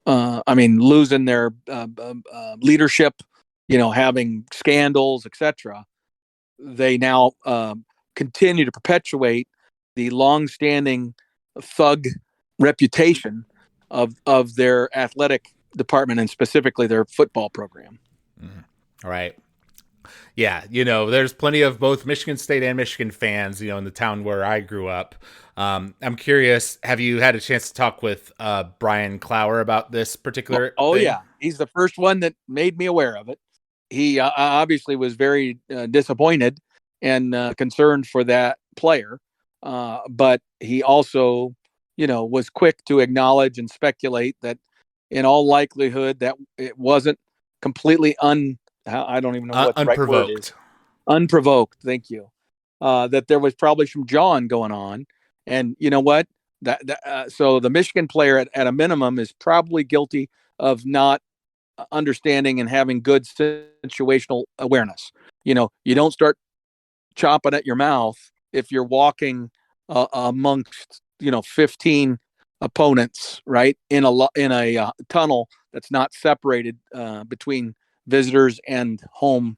losing their leadership, having scandals, etc. They now continue to perpetuate the longstanding thug reputation of their athletic department and specifically their football program.
All right. Yeah, there's plenty of both Michigan State and Michigan fans, in the town where I grew up. I'm curious, have you had a chance to talk with Brian Clower about this particular thing?
Yeah. He's the first one that made me aware of it. He obviously was very disappointed and concerned for that player. But he also, was quick to acknowledge and speculate that in all likelihood that it wasn't completely I don't even know what the right word is. Unprovoked. Thank you. That there was probably some jawing going on. And you know what? So the Michigan player at a minimum is probably guilty of not understanding and having good situational awareness. You don't start chopping at your mouth if you're walking amongst 15 opponents, right, in a tunnel that's not separated between visitors and home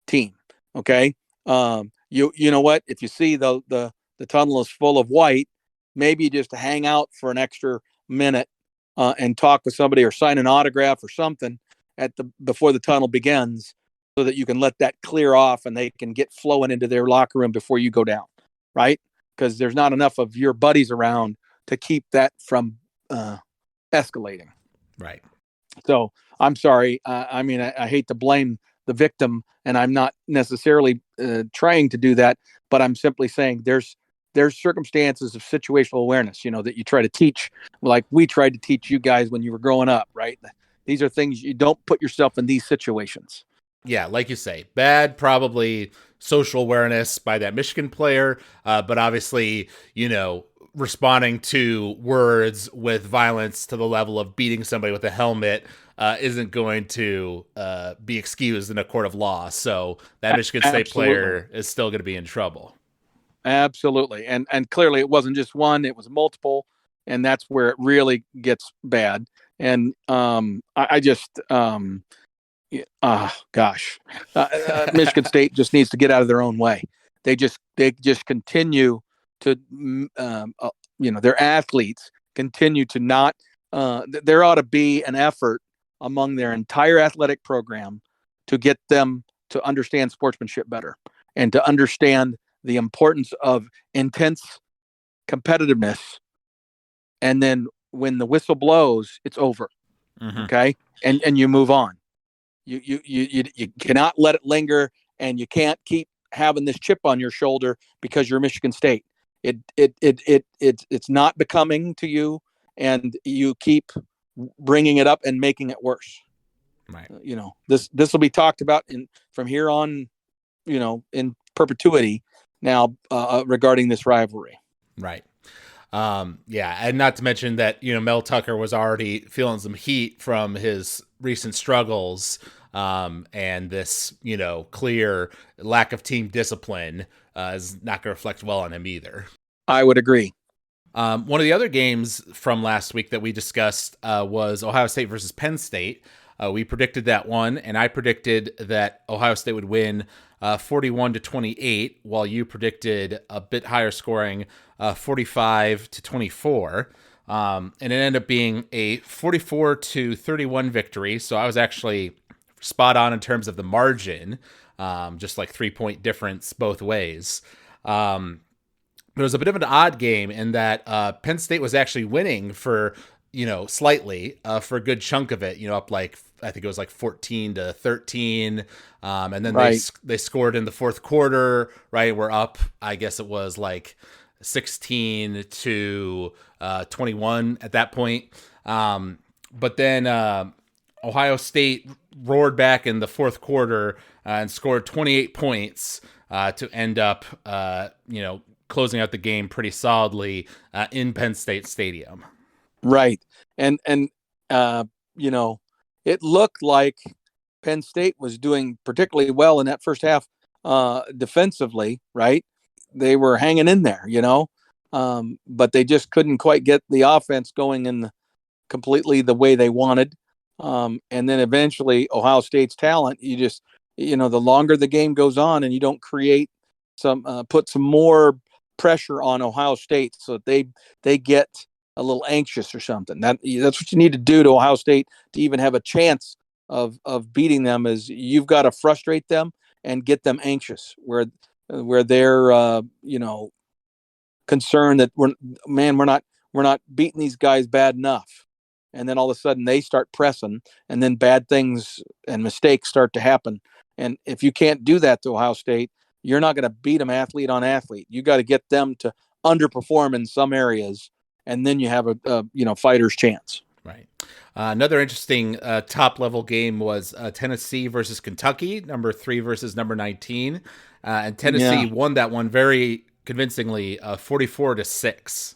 team. Okay. You know what? If you see the tunnel is full of white, maybe just hang out for an extra minute and talk with somebody or sign an autograph or something before the tunnel begins, so that you can let that clear off and they can get flowing into their locker room before you go down, right? Because there's not enough of your buddies around to keep that from escalating.
Right.
So I'm sorry. I mean, I hate to blame the victim, and I'm not necessarily trying to do that, but I'm simply saying there's circumstances of situational awareness, that you try to teach, like we tried to teach you guys when you were growing up, right? These are things you don't put yourself in these situations.
Yeah, like you say, bad probably social awareness by that Michigan player, but obviously, responding to words with violence to the level of beating somebody with a helmet isn't going to be excused in a court of law. So that Michigan State
Absolutely.
player is still going to be in trouble.
Absolutely. And clearly it wasn't just one, it was multiple. And that's where it really gets bad. And I just, gosh, Michigan State just needs to get out of their own way. They just continue to, their athletes continue to not, there ought to be an effort among their entire athletic program to get them to understand sportsmanship better and to understand the importance of intense competitiveness. And then when the whistle blows, it's over.
Mm-hmm.
Okay. And you move on. You cannot let it linger, and you can't keep having this chip on your shoulder because you're Michigan State. It's not becoming to you, and you keep bringing it up and making it worse.
Right.
This will be talked about from here on, in perpetuity now, regarding this rivalry.
Right. Yeah, and not to mention that Mel Tucker was already feeling some heat from his recent struggles, and this clear lack of team discipline is not going to reflect well on him either.
I would agree.
One of the other games from last week that we discussed was Ohio State versus Penn State. We predicted that one, and I predicted that Ohio State would win 41-28, while you predicted a bit higher scoring, 45-24. And it ended up being a 44-31 victory. So I was actually spot on in terms of the margin, just like 3-point difference both ways. It was a bit of an odd game in that Penn State was actually winning for slightly for a good chunk of it, up like I think it was like 14-13, and then
Right.
they scored in the fourth quarter. Right, we're up. I guess it was like 16-21 at that point. But then Ohio State roared back in the fourth quarter and scored 28 points to end up, closing out the game pretty solidly in Penn State Stadium.
Right. And it looked like Penn State was doing particularly well in that first half defensively, right? They were hanging in there, but they just couldn't quite get the offense going in completely the way they wanted. And then eventually Ohio State's talent, the longer the game goes on and you don't create put some more pressure on Ohio State so that they get a little anxious or something. That's what you need to do to Ohio State to even have a chance of beating them. Is you've got to frustrate them and get them anxious, where they're concerned that we're not beating these guys bad enough, and then all of a sudden they start pressing, and then bad things and mistakes start to happen. And if you can't do that to Ohio State, you're not going to beat them athlete on athlete. You got to get them to underperform in some areas, and then you have a fighter's chance.
Right. Another interesting top level game was Tennessee versus Kentucky, number 3 versus number 19, and Tennessee won that one very convincingly, 44-6.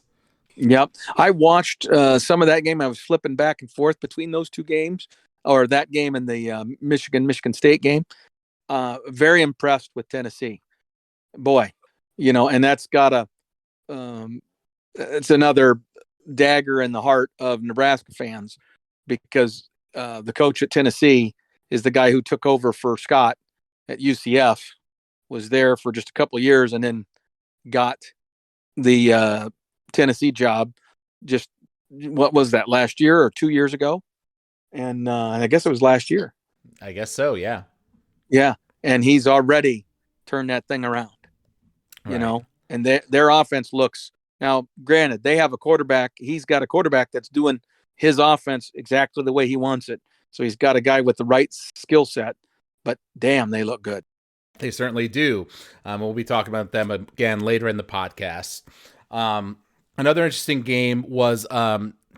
Yep, I watched some of that game. I was flipping back and forth between those two games, or that game and the Michigan State game. Very impressed with Tennessee, boy. And that's got it's another dagger in the heart of Nebraska fans, because the coach at Tennessee is the guy who took over for Scott at UCF, was there for just a couple of years, and then got the Tennessee job just, what was that, last year or 2 years ago? And I guess it was last year.
I guess so, yeah.
Yeah, and he's already turned that thing around,
Right.
and their offense looks, Now, granted, they have a quarterback. He's got a quarterback that's doing his offense exactly the way he wants it. So he's got a guy with the right skill set. But damn, they look good.
They certainly do. We'll be talking about them again later in the podcast. Another interesting game was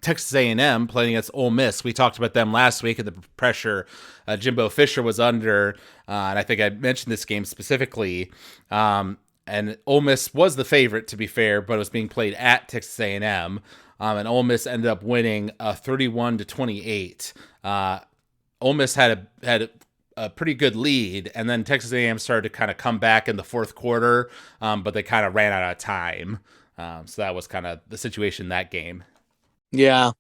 Texas A&M playing against Ole Miss. We talked about them last week and the pressure Jimbo Fisher was under, and I think I mentioned this game specifically. And Ole Miss was the favorite, to be fair, but it was being played at Texas A&M, and Ole Miss ended up winning 31-28. Ole Miss had a pretty good lead, and then Texas A&M started to kind of come back in the fourth quarter, but they kind of ran out of time. So that was kind of the situation in that game.
Yeah,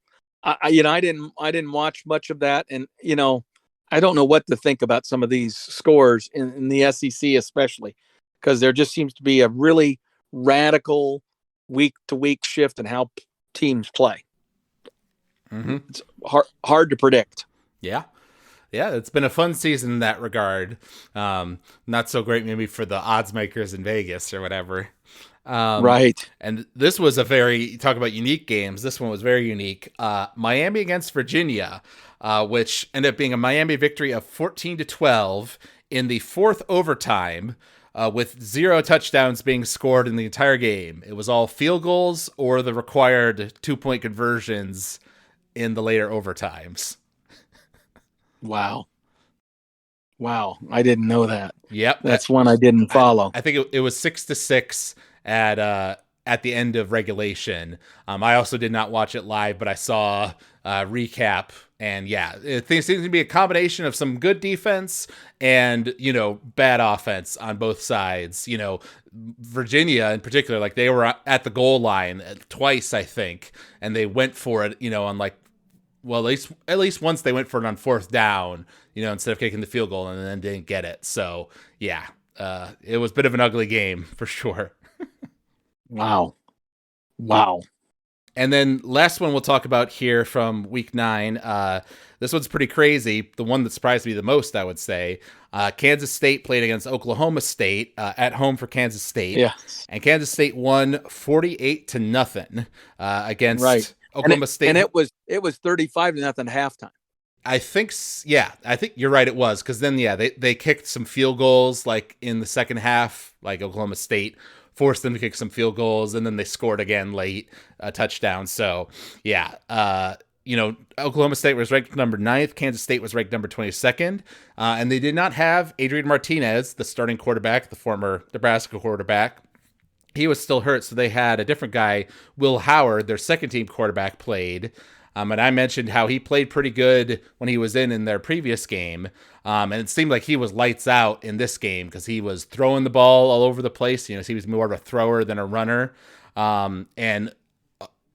I didn't watch much of that, and I don't know what to think about some of these scores in the SEC, especially because there just seems to be a really radical week to week shift in how teams play.
Mm-hmm.
It's hard to predict.
Yeah, it's been a fun season in that regard. Not so great maybe for the odds makers in Vegas or whatever.
Right.
And this was talk about unique games. This one was very unique. Miami against Virginia, which ended up being a Miami victory of 14-12 in the fourth overtime, with 0 touchdowns being scored in the entire game. It was all field goals or the required 2-point conversions in the later overtimes.
Wow. I didn't know that.
Yep.
That's one I didn't follow.
I think it was 6-6 at the end of regulation. I also did not watch it live, but I saw recap, and it seems to be a combination of some good defense and bad offense on both sides. Virginia in particular, like they were at the goal line twice, I think, and they went for it. On at least once they went for it on fourth down. Instead of kicking the field goal, and then didn't get it. So it was a bit of an ugly game for sure.
Wow.
And then last one we'll talk about here from week 9. This one's pretty crazy. The one that surprised me the most, I would say. Kansas State played against Oklahoma State at home for Kansas State.
Yes.
And Kansas State won 48-0 against Oklahoma State.
And it was 35-0 halftime.
I think you're right. It was because then they kicked some field goals like in the second half, like Oklahoma State forced them to kick some field goals, and then they scored again late, a touchdown. So Oklahoma State was ranked number 9th, Kansas State was ranked number 22nd, and they did not have Adrian Martinez, the starting quarterback, the former Nebraska quarterback. He was still hurt, so they had a different guy, Will Howard, their second team quarterback, played. And I mentioned how he played pretty good when he was in their previous game. And it seemed like he was lights out in this game because he was throwing the ball all over the place. He was more of a thrower than a runner. And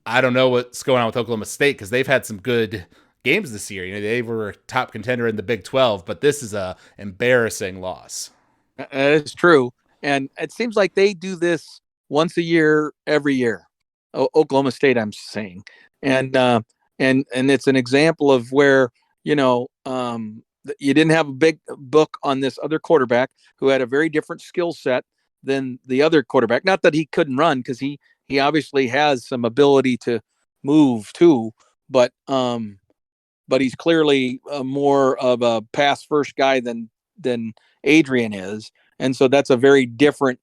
I don't know what's going on with Oklahoma State because they've had some good games this year. They were a top contender in the Big 12, but this is a embarrassing loss.
It's true. And it seems like they do this once a year, every year. Oklahoma State, I'm saying. And it's an example of where, you didn't have a big book on this other quarterback who had a very different skill set than the other quarterback. Not that he couldn't run, because he obviously has some ability to move too, but he's clearly more of a pass first guy than Adrian is. And so that's a very different,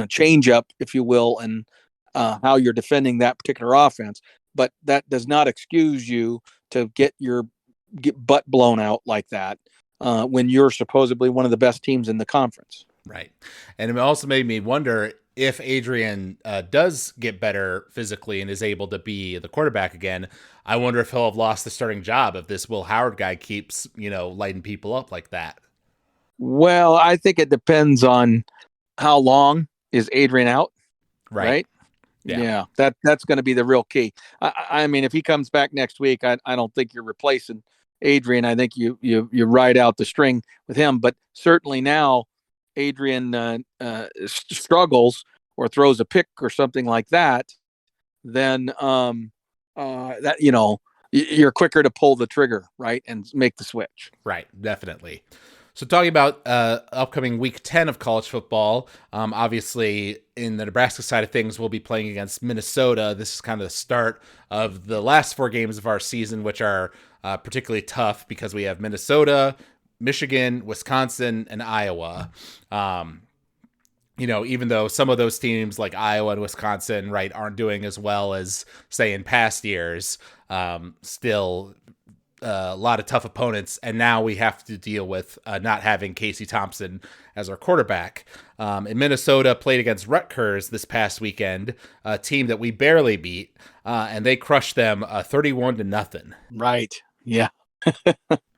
change up, if you will, and how you're defending that particular offense. But that does not excuse you to get butt blown out like that when you're supposedly one of the best teams in the conference.
Right. And it also made me wonder if Adrian does get better physically and is able to be the quarterback again. I wonder if he'll have lost the starting job if this Will Howard guy keeps, lighting people up like that.
Well, I think it depends on how long is Adrian out. Right? Yeah, that's going to be the real key. I mean, if he comes back next week, I don't think you're replacing Adrian. I think you ride out the string with him. But certainly now, Adrian struggles or throws a pick or something like that, then that you're quicker to pull the trigger, right, and make the switch.
Right, definitely. So talking about upcoming week 10 of college football, obviously in the Nebraska side of things, we'll be playing against Minnesota. This is kind of the start of the last 4 games of our season, which are particularly tough because we have Minnesota, Michigan, Wisconsin, and Iowa. Even though some of those teams like Iowa and Wisconsin, right, aren't doing as well as, say, in past years, still a lot of tough opponents, and now we have to deal with not having Casey Thompson as our quarterback. In Minnesota, played against Rutgers this past weekend, a team that we barely beat, and they crushed them 31-0.
Right. Yeah.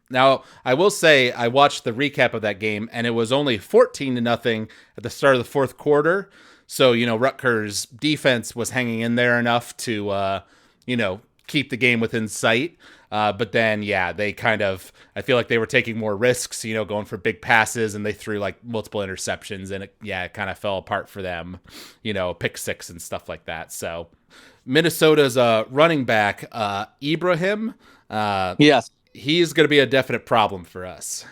Now, I will say I watched the recap of that game, and it was only 14-0 at the start of the fourth quarter. So, Rutgers' defense was hanging in there enough to, keep the game within sight. But then, yeah, they I feel like they were taking more risks, going for big passes, and they threw like multiple interceptions, and it kind of fell apart for them, pick six and stuff like that. So Minnesota's running back, Ibrahim,
Yes.
he's going to be a definite problem for us.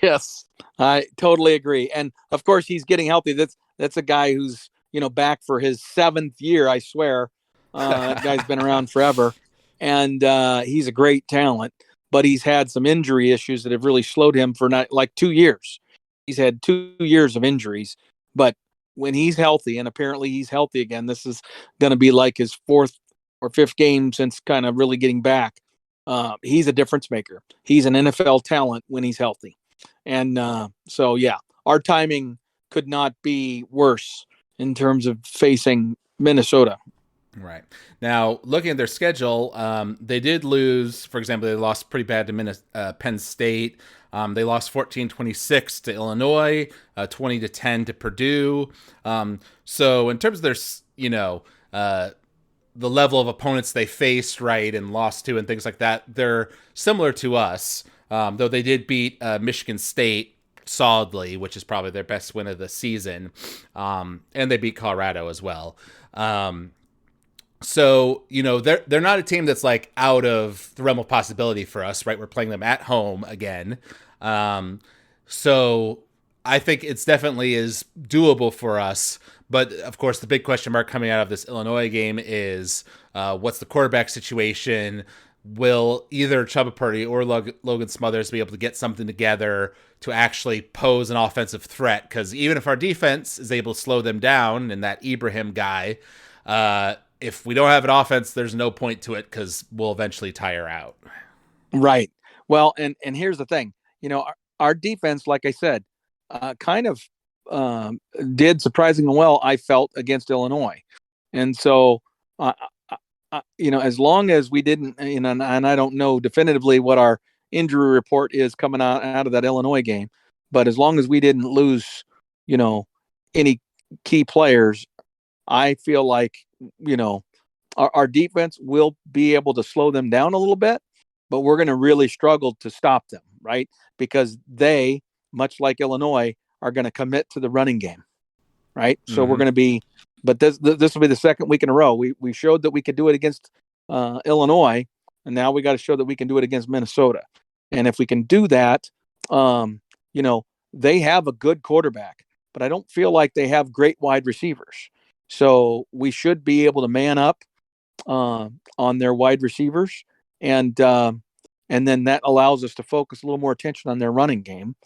Yes. I totally agree. And of course, he's getting healthy. That's a guy who's, back for his 7th year, I swear. That guy's been around forever. And he's a great talent, but he's had some injury issues that have really slowed him for not like 2 years. He's had 2 years of injuries, but when he's healthy, and apparently he's healthy again, this is going to be like his 4th or 5th game since kind of really getting back. He's a difference maker. He's an NFL talent when he's healthy. And so, yeah, our timing could not be worse in terms of facing Minnesota.
Right. Now, looking at their schedule, they did lose. For example, they lost pretty bad to Penn State. They lost 14-26 to Illinois, 20-10 to Purdue. So in terms of their, the level of opponents they faced, right, and lost to and things like that, they're similar to us, though they did beat Michigan State solidly, which is probably their best win of the season. And they beat Colorado as well. So, they're not a team that's like out of the realm of possibility for us, right? We're playing them at home again. So I think it's definitely is doable for us. But of course, the big question mark coming out of this Illinois game is what's the quarterback situation? Will either Chubba Purdy or Logan Smothers be able to get something together to actually pose an offensive threat? Because even if our defense is able to slow them down, and that Ibrahim guy, if we don't have an offense, there's no point to it because we'll eventually tire out.
Right. Well, and here's the thing, our defense, like I said, kind of did surprisingly well, I felt, against Illinois. And so, as long as we didn't, and I don't know definitively what our injury report is coming out of that Illinois game, but as long as we didn't lose, any key players, I feel like, our defense will be able to slow them down a little bit, but we're going to really struggle to stop them, right? Because they, much like Illinois, are going to commit to the running game, right? So we're going to be, but this will be the second week in a row. We showed that we could do it against Illinois, and now we got to show that we can do it against Minnesota. And if we can do that, they have a good quarterback, but I don't feel like they have great wide receivers. So we should be able to man up on their wide receivers, and then that allows us to focus a little more attention on their running game,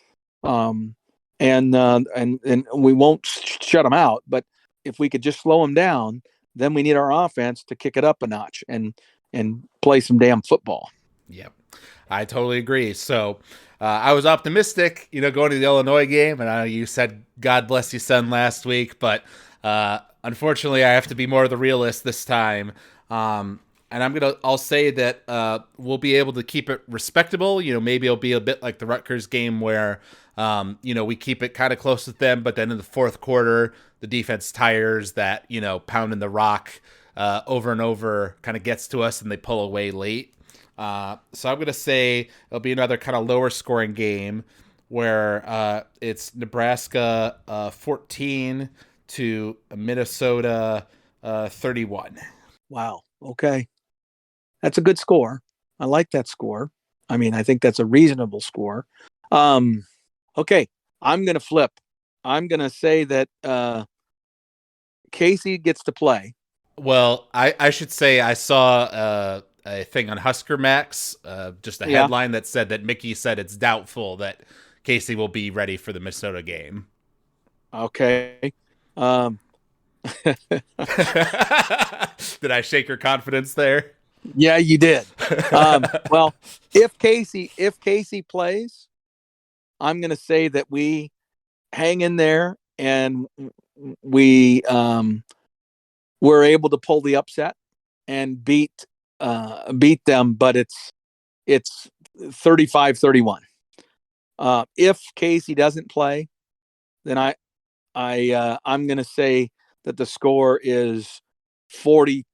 and we won't shut them out. But if we could just slow them down, then we need our offense to kick it up a notch and play some damn football.
Yep, I totally agree. So I was optimistic, going to the Illinois game, and I know you said God bless you, son, last week, but unfortunately, I have to be more of the realist this time. And I'll say that we'll be able to keep it respectable. Maybe it'll be a bit like the Rutgers game where, we keep it kind of close with them, but then in the fourth quarter, the defense tires that, pounding the rock over and over kind of gets to us and they pull away late. So I'm going to say it'll be another kind of lower scoring game where it's Nebraska 14 to Minnesota 31.
Wow. Okay. That's a good score. I like that score. I mean, I think that's a reasonable score. Okay, I'm going to flip. I'm going to say that Casey gets to play.
Well, I should say I saw a thing on Husker Max, just a
Yeah.
headline that said that Mickey said it's doubtful that Casey will be ready for the Minnesota game.
Okay. Um,
Did I shake your confidence there?
yeah, you did. Well, if Casey plays, I'm going to say that we hang in there and we we're able to pull the upset and beat them, but it's 35-31. If Casey doesn't play, then I'm going to say that the score is 42-6,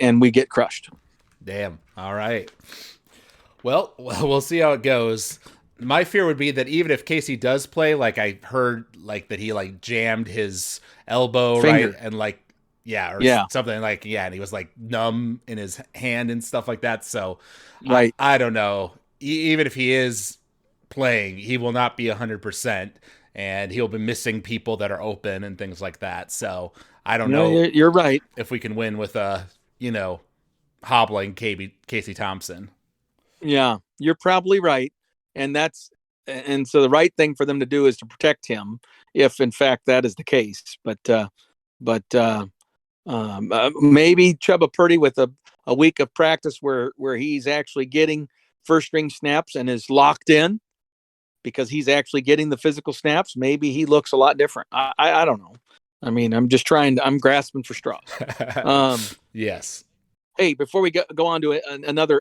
and we get crushed.
Damn. All right. Well, we'll see how it goes. My fear would be that even if Casey does play, like I heard, like that he like jammed his elbow, right,
Finger.
and like yeah, or
Yeah.
something like yeah, and he was like numb in his hand and stuff like that. So
Right.
I don't know. Even if he is playing, he will not be 100%, and he'll be missing people that are open and things like that. So I don't
Yeah,
know
you're right.
if we can win with a hobbling Casey Thompson.
Yeah, you're probably right. And and so the right thing for them to do is to protect him if in fact that is the case. But maybe Chuba Purdy with a week of practice where he's actually getting first string snaps and is locked in because he's actually getting the physical snaps. Maybe he looks a lot different. I don't know. I mean, I'm grasping for straws. Um,
Yes.
Hey, before we go on to another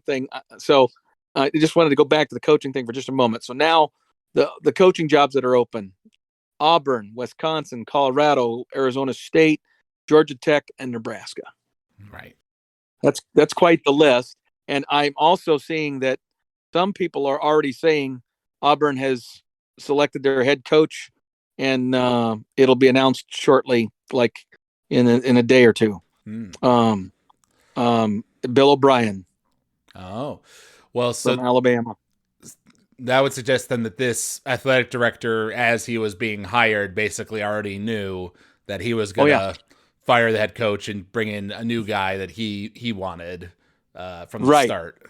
thing, so I just wanted to go back to the coaching thing for just a moment. So now the coaching jobs that are open: Auburn, Wisconsin, Colorado, Arizona State, Georgia Tech, and Nebraska.
Right.
That's quite the list. And I'm also seeing that some people are already saying Auburn has selected their head coach, and it'll be announced shortly, like in a day or two.
Mm.
Um, Bill O'Brien
Oh. Well,
from
so
Alabama.
that would suggest then that this athletic director, as he was being hired, basically already knew that he was
Oh
going
yeah,
to fire the head coach and bring in a new guy that he wanted from the
right,
start.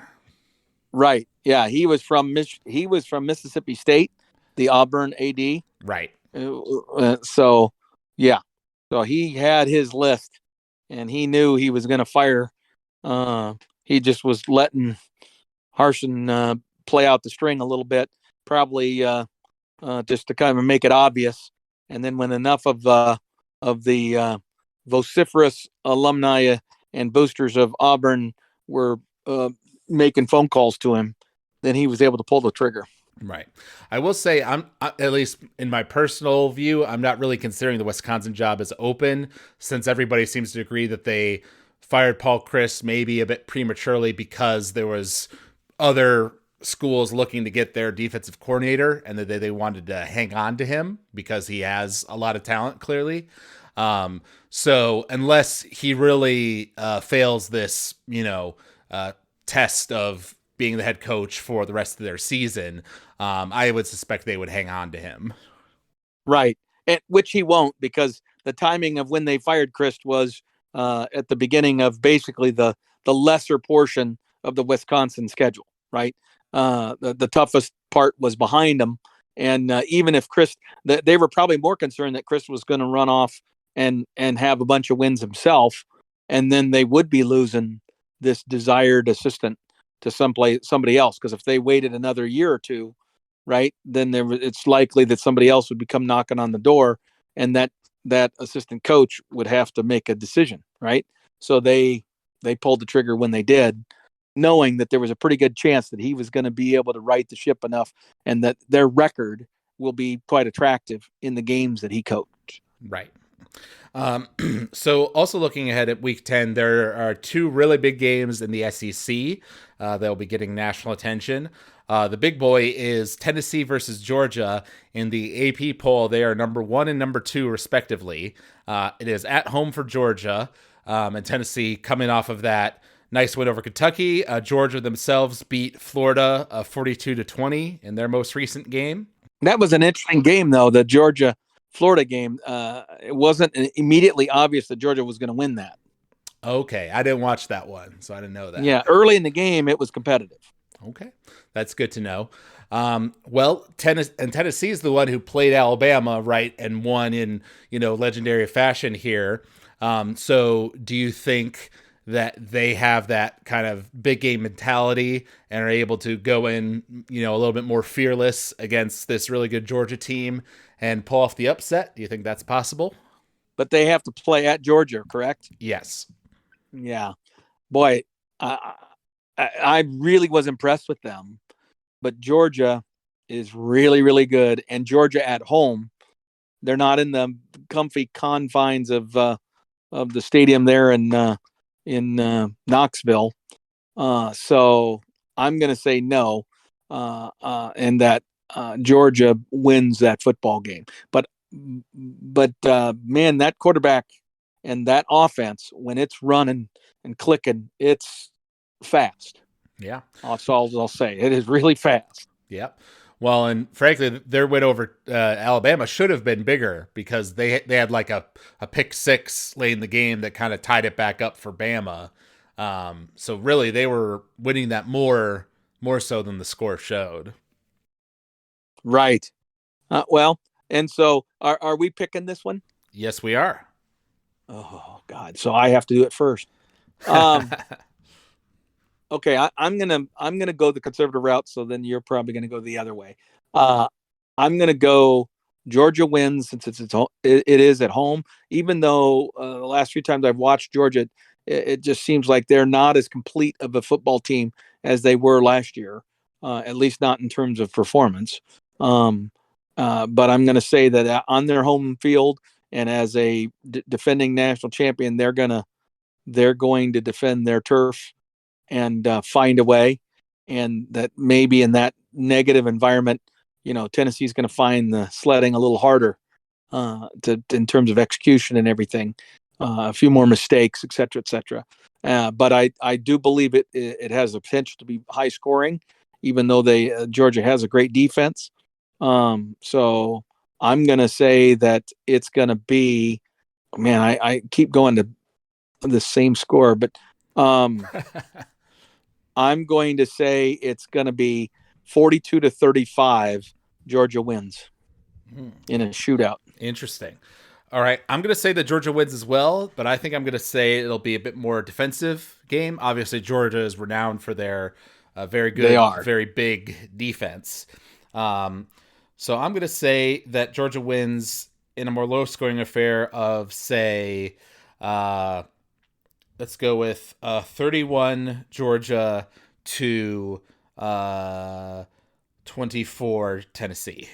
right. Yeah, he was from Mississippi State, the Auburn AD.
Right.
So yeah, so he had his list, and he knew he was going to fire. He just was letting Harsin play out the string a little bit, probably just to kind of make it obvious. And then when enough of the vociferous alumni and boosters of Auburn were making phone calls to him, then he was able to pull the trigger.
Right. I will say at least in my personal view, I'm not really considering the Wisconsin job as open, since everybody seems to agree that they fired Paul Chryst maybe a bit prematurely because there was other schools looking to get their defensive coordinator, and that they wanted to hang on to him because he has a lot of talent, clearly. So unless he really fails this, test of being the head coach for the rest of their season, I would suspect they would hang on to him.
Right, and which he won't, because the timing of when they fired Chryst was at the beginning of basically the lesser portion of the Wisconsin schedule. Right, the toughest part was behind them, and even if Chryst, they were probably more concerned that Chryst was going to run off and have a bunch of wins himself, and then they would be losing this desired assistant to somebody else. Because if they waited another year or two, right, then it's likely that somebody else would become knocking on the door, and that assistant coach would have to make a decision, right? So they pulled the trigger when they did, knowing that there was a pretty good chance that he was going to be able to right the ship enough, and that their record will be quite attractive in the games that he coached.
Right. So also looking ahead at week 10, there are two really big games in the SEC that will be getting national attention. The big boy is Tennessee versus Georgia. In the AP poll, they are number 1 and number 2, respectively. It is at home for Georgia, and Tennessee coming off of that Nice win over Kentucky. Georgia themselves beat Florida 42-20 in their most recent game.
That was an interesting game, though, the Georgia Florida game. It wasn't immediately obvious that Georgia was going to win that.
Okay, I didn't watch that one, so I didn't know that.
Yeah, early in the game, it was competitive.
Okay, that's good to know. Well, Tennessee is the one who played Alabama, right, and won in legendary fashion here. So, do you think that they have that kind of big game mentality and are able to go in, a little bit more fearless against this really good Georgia team and pull off the upset? Do you think that's possible?
But they have to play at Georgia, correct?
Yes.
Yeah. Boy, I really was impressed with them. But Georgia is really, really good. And Georgia at home, they're not in the comfy confines of the stadium there in Knoxville. So I'm going to say no, and that Georgia wins that football game. But man, that quarterback and that offense, when it's running and clicking, it's fast.
Yeah.
That's all I'll say. It is really fast.
Yeah. Well, and frankly, their win over Alabama should have been bigger because they had like a pick six late in the game that kind of tied it back up for Bama. So really, they were winning that more so than the score showed.
Right. Well, and so are we picking this one?
Yes, we are.
Oh God! So I have to do it first. Okay, I'm gonna go the conservative route. So then you're probably gonna go the other way. I'm gonna go Georgia wins since it is at home. Even though the last few times I've watched Georgia, it just seems like they're not as complete of a football team as they were last year. At least not in terms of performance. But I'm going to say that on their home field and as a defending national champion, they're going to defend their turf and find a way. And that maybe in that negative environment, Tennessee's going to find the sledding a little harder in terms of execution and everything. A few more mistakes, et cetera, et cetera. But I do believe it has the potential to be high scoring, even though Georgia has a great defense. So I'm going to say that it's going to be, man, I keep going to the same score, but I'm going to say it's going to be 42-35. Georgia wins in a shootout.
Interesting. All right, I'm going to say that Georgia wins as well, but I think I'm going to say it'll be a bit more defensive game. Obviously, Georgia is renowned for their very good, very big defense. So I'm going to say that Georgia wins in a more low-scoring affair of, say, let's go with 31 Georgia to 24 Tennessee.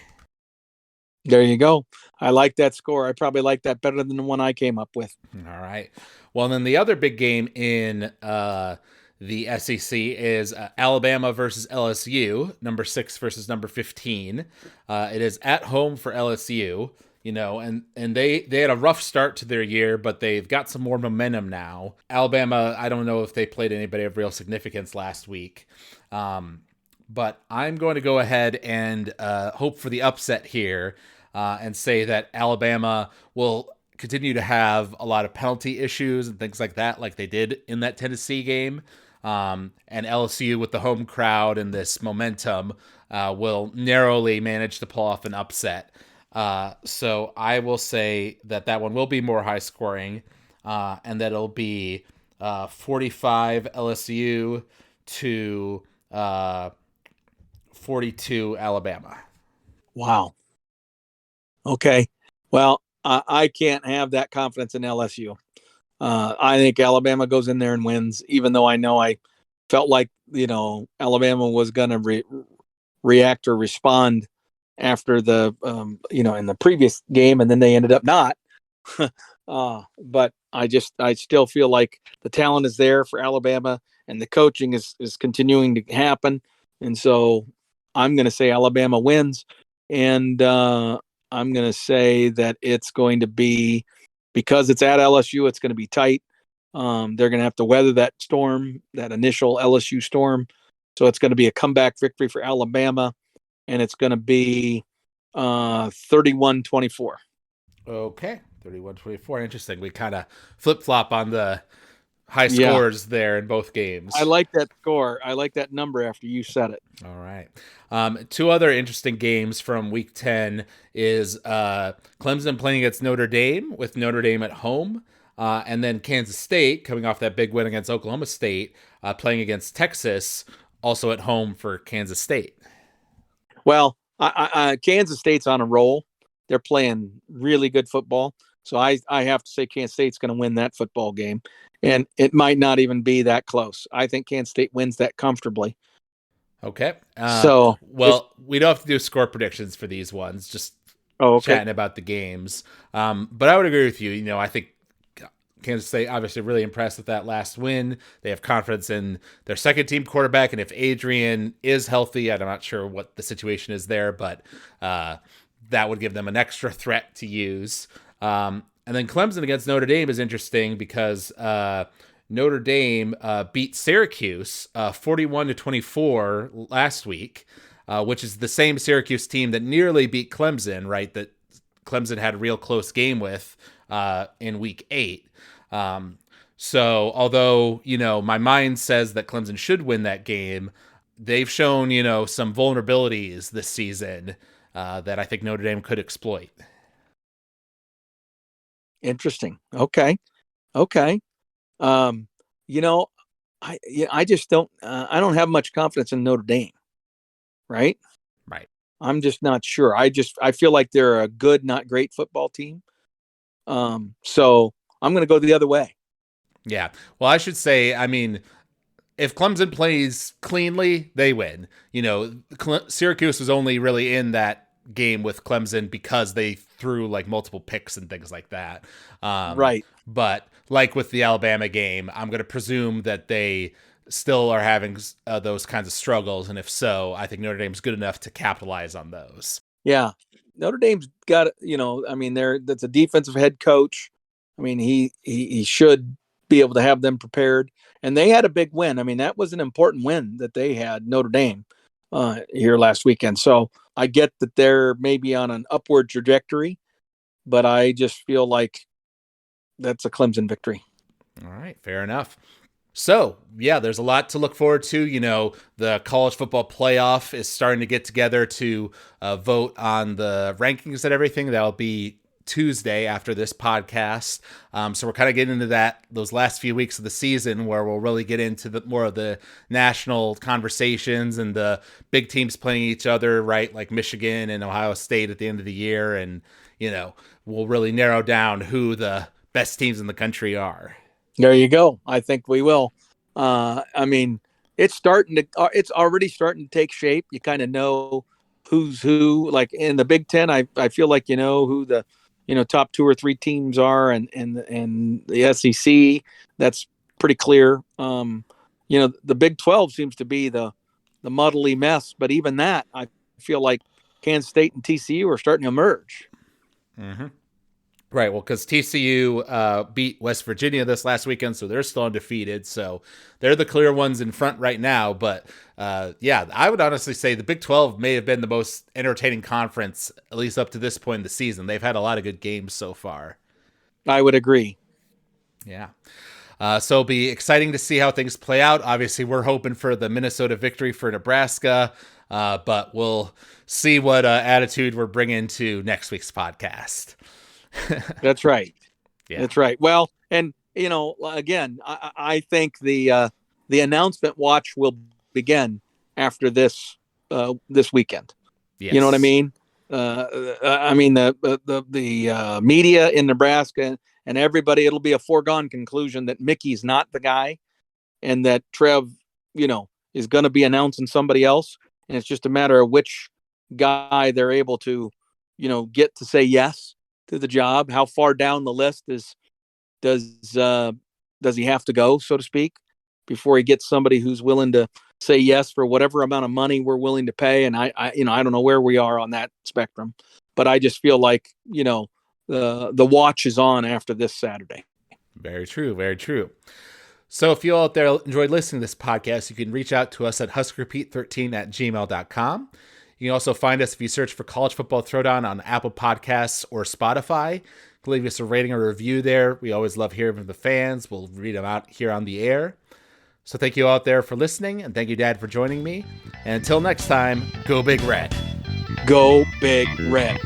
There you go. I like that score. I probably like that better than the one I came up with.
All right. Well, then the other big game in the SEC is Alabama versus LSU, number 6 versus number 15. It is at home for LSU, and they had a rough start to their year, but they've got some more momentum now. Alabama, I don't know if they played anybody of real significance last week. But I'm going to go ahead and hope for the upset here and say that Alabama will continue to have a lot of penalty issues and things like that, like they did in that Tennessee game. And LSU, with the home crowd and this momentum, will narrowly manage to pull off an upset. So I will say that one will be more high scoring, and that it'll be 45 LSU to 42 Alabama.
Wow. Okay. Well, I can't have that confidence in LSU. I think Alabama goes in there and wins, even though I know I felt like, Alabama was going to react or respond after the, in the previous game, and then they ended up not. But I still feel like the talent is there for Alabama, and the coaching is continuing to happen. And so I'm going to say Alabama wins. And I'm going to say that it's going to be, because it's at LSU, it's going to be tight. They're going to have to weather that storm, that initial LSU storm. So it's going to be a comeback victory for Alabama, and it's going to be 31-24.
Okay, 31-24. Interesting. We kind of flip flop on the high
Yeah,
scores there in both
I
games.
like that score. I like that number after you said it.
All right. Two other interesting games from Week 10 is Clemson playing against Notre Dame with Notre Dame at home, and then Kansas State coming off that big win against Oklahoma State, playing against Texas, also at home for Kansas State.
Well, Kansas State's on a roll. They're playing really good football. So I have to say Kansas State's going to win that football game. And it might not even be that close. I think Kansas State wins that comfortably.
Okay.
So,
We don't have to do score predictions for these ones, just
okay.
chatting about the games. But I would agree with you. You know, I think Kansas State obviously really impressed with that last win. They have confidence in their second team quarterback, and if Adrian is healthy, I'm not sure what the situation is there, but that would give them an extra threat to use. And then Clemson against Notre Dame is interesting because Notre Dame beat Syracuse 41-24 last week, which is the same Syracuse team that nearly beat Clemson, right? That Clemson had a real close game with in Week 8. So although, you know, my mind says that Clemson should win that game, they've shown, you know, some vulnerabilities this season that I think Notre Dame could exploit.
Interesting. Okay. You know, I just don't I don't have much confidence in Notre Dame. Right?
Right.
I'm just not sure. I feel like they're a good, not great football team. So I'm going to go the other way.
Yeah. Well, I should say, I mean, if Clemson plays cleanly, they win. You know, Syracuse was only really in that game with Clemson because they threw like multiple picks and things like that.
Right.
But like with the Alabama game, I'm going to presume that they still are having those kinds of struggles. And if so, I think Notre Dame's good enough to capitalize on those.
Yeah. Notre Dame's got, I mean, that's a defensive head coach. I mean, he should be able to have them prepared. And they had a big win. I mean, that was an important win that they had, Notre Dame, here last weekend. So I get that they're maybe on an upward trajectory, but I just feel like that's a Clemson victory.
All right, fair enough. So, yeah, there's a lot to look forward to. You know, the college football playoff is starting to get together to vote on the rankings and everything. That'll be Tuesday after this podcast. So we're kind of getting into those last few weeks of the season where we'll really get into more of the national conversations and the big teams playing each other, right? Like Michigan and Ohio State at the end of the year. And, you know, we'll really narrow down who the best teams in the country are.
There you go. I think we will. I mean, it's already starting to take shape. You kind of know who's who. Like in the Big Ten, I feel like you know who the top 2 or 3 teams are, and the SEC. That's pretty clear. The Big 12 seems to be the muddly mess, but even that, I feel like Kansas State and TCU are starting to emerge.
Mm-hmm. Right. Well, because TCU beat West Virginia this last weekend, so they're still undefeated. So they're the clear ones in front right now. But yeah, I would honestly say the Big 12 may have been the most entertaining conference, at least up to this point in the season. They've had a lot of good games so far.
I would agree.
Yeah. So it'll be exciting to see how things play out. Obviously, we're hoping for the Minnesota victory for Nebraska, but we'll see what attitude we're bringing to next week's podcast.
That's right.
Yeah.
That's right. Well, and again, I think the announcement watch will begin after this weekend.
Yes.
You know what I mean? I mean the media in Nebraska and everybody. It'll be a foregone conclusion that Mickey's not the guy, and that Trev, is going to be announcing somebody else, and it's just a matter of which guy they're able to, get to say yes to the job. How far down the list does he have to go, so to speak, before he gets somebody who's willing to say yes for whatever amount of money we're willing to pay? And I don't know where we are on that spectrum, but I just feel like the watch is on after this Saturday.
Very true. Very true. So if you all out there enjoyed listening to this podcast, you can reach out to us at huskerpete13@gmail.com. You can also find us if you search for College Football Throwdown on Apple Podcasts or Spotify. You can leave us a rating or review there. We always love hearing from the fans. We'll read them out here on the air. So thank you out there for listening, and thank you, Dad, for joining me. And until next time, go Big Red.
Go Big Red.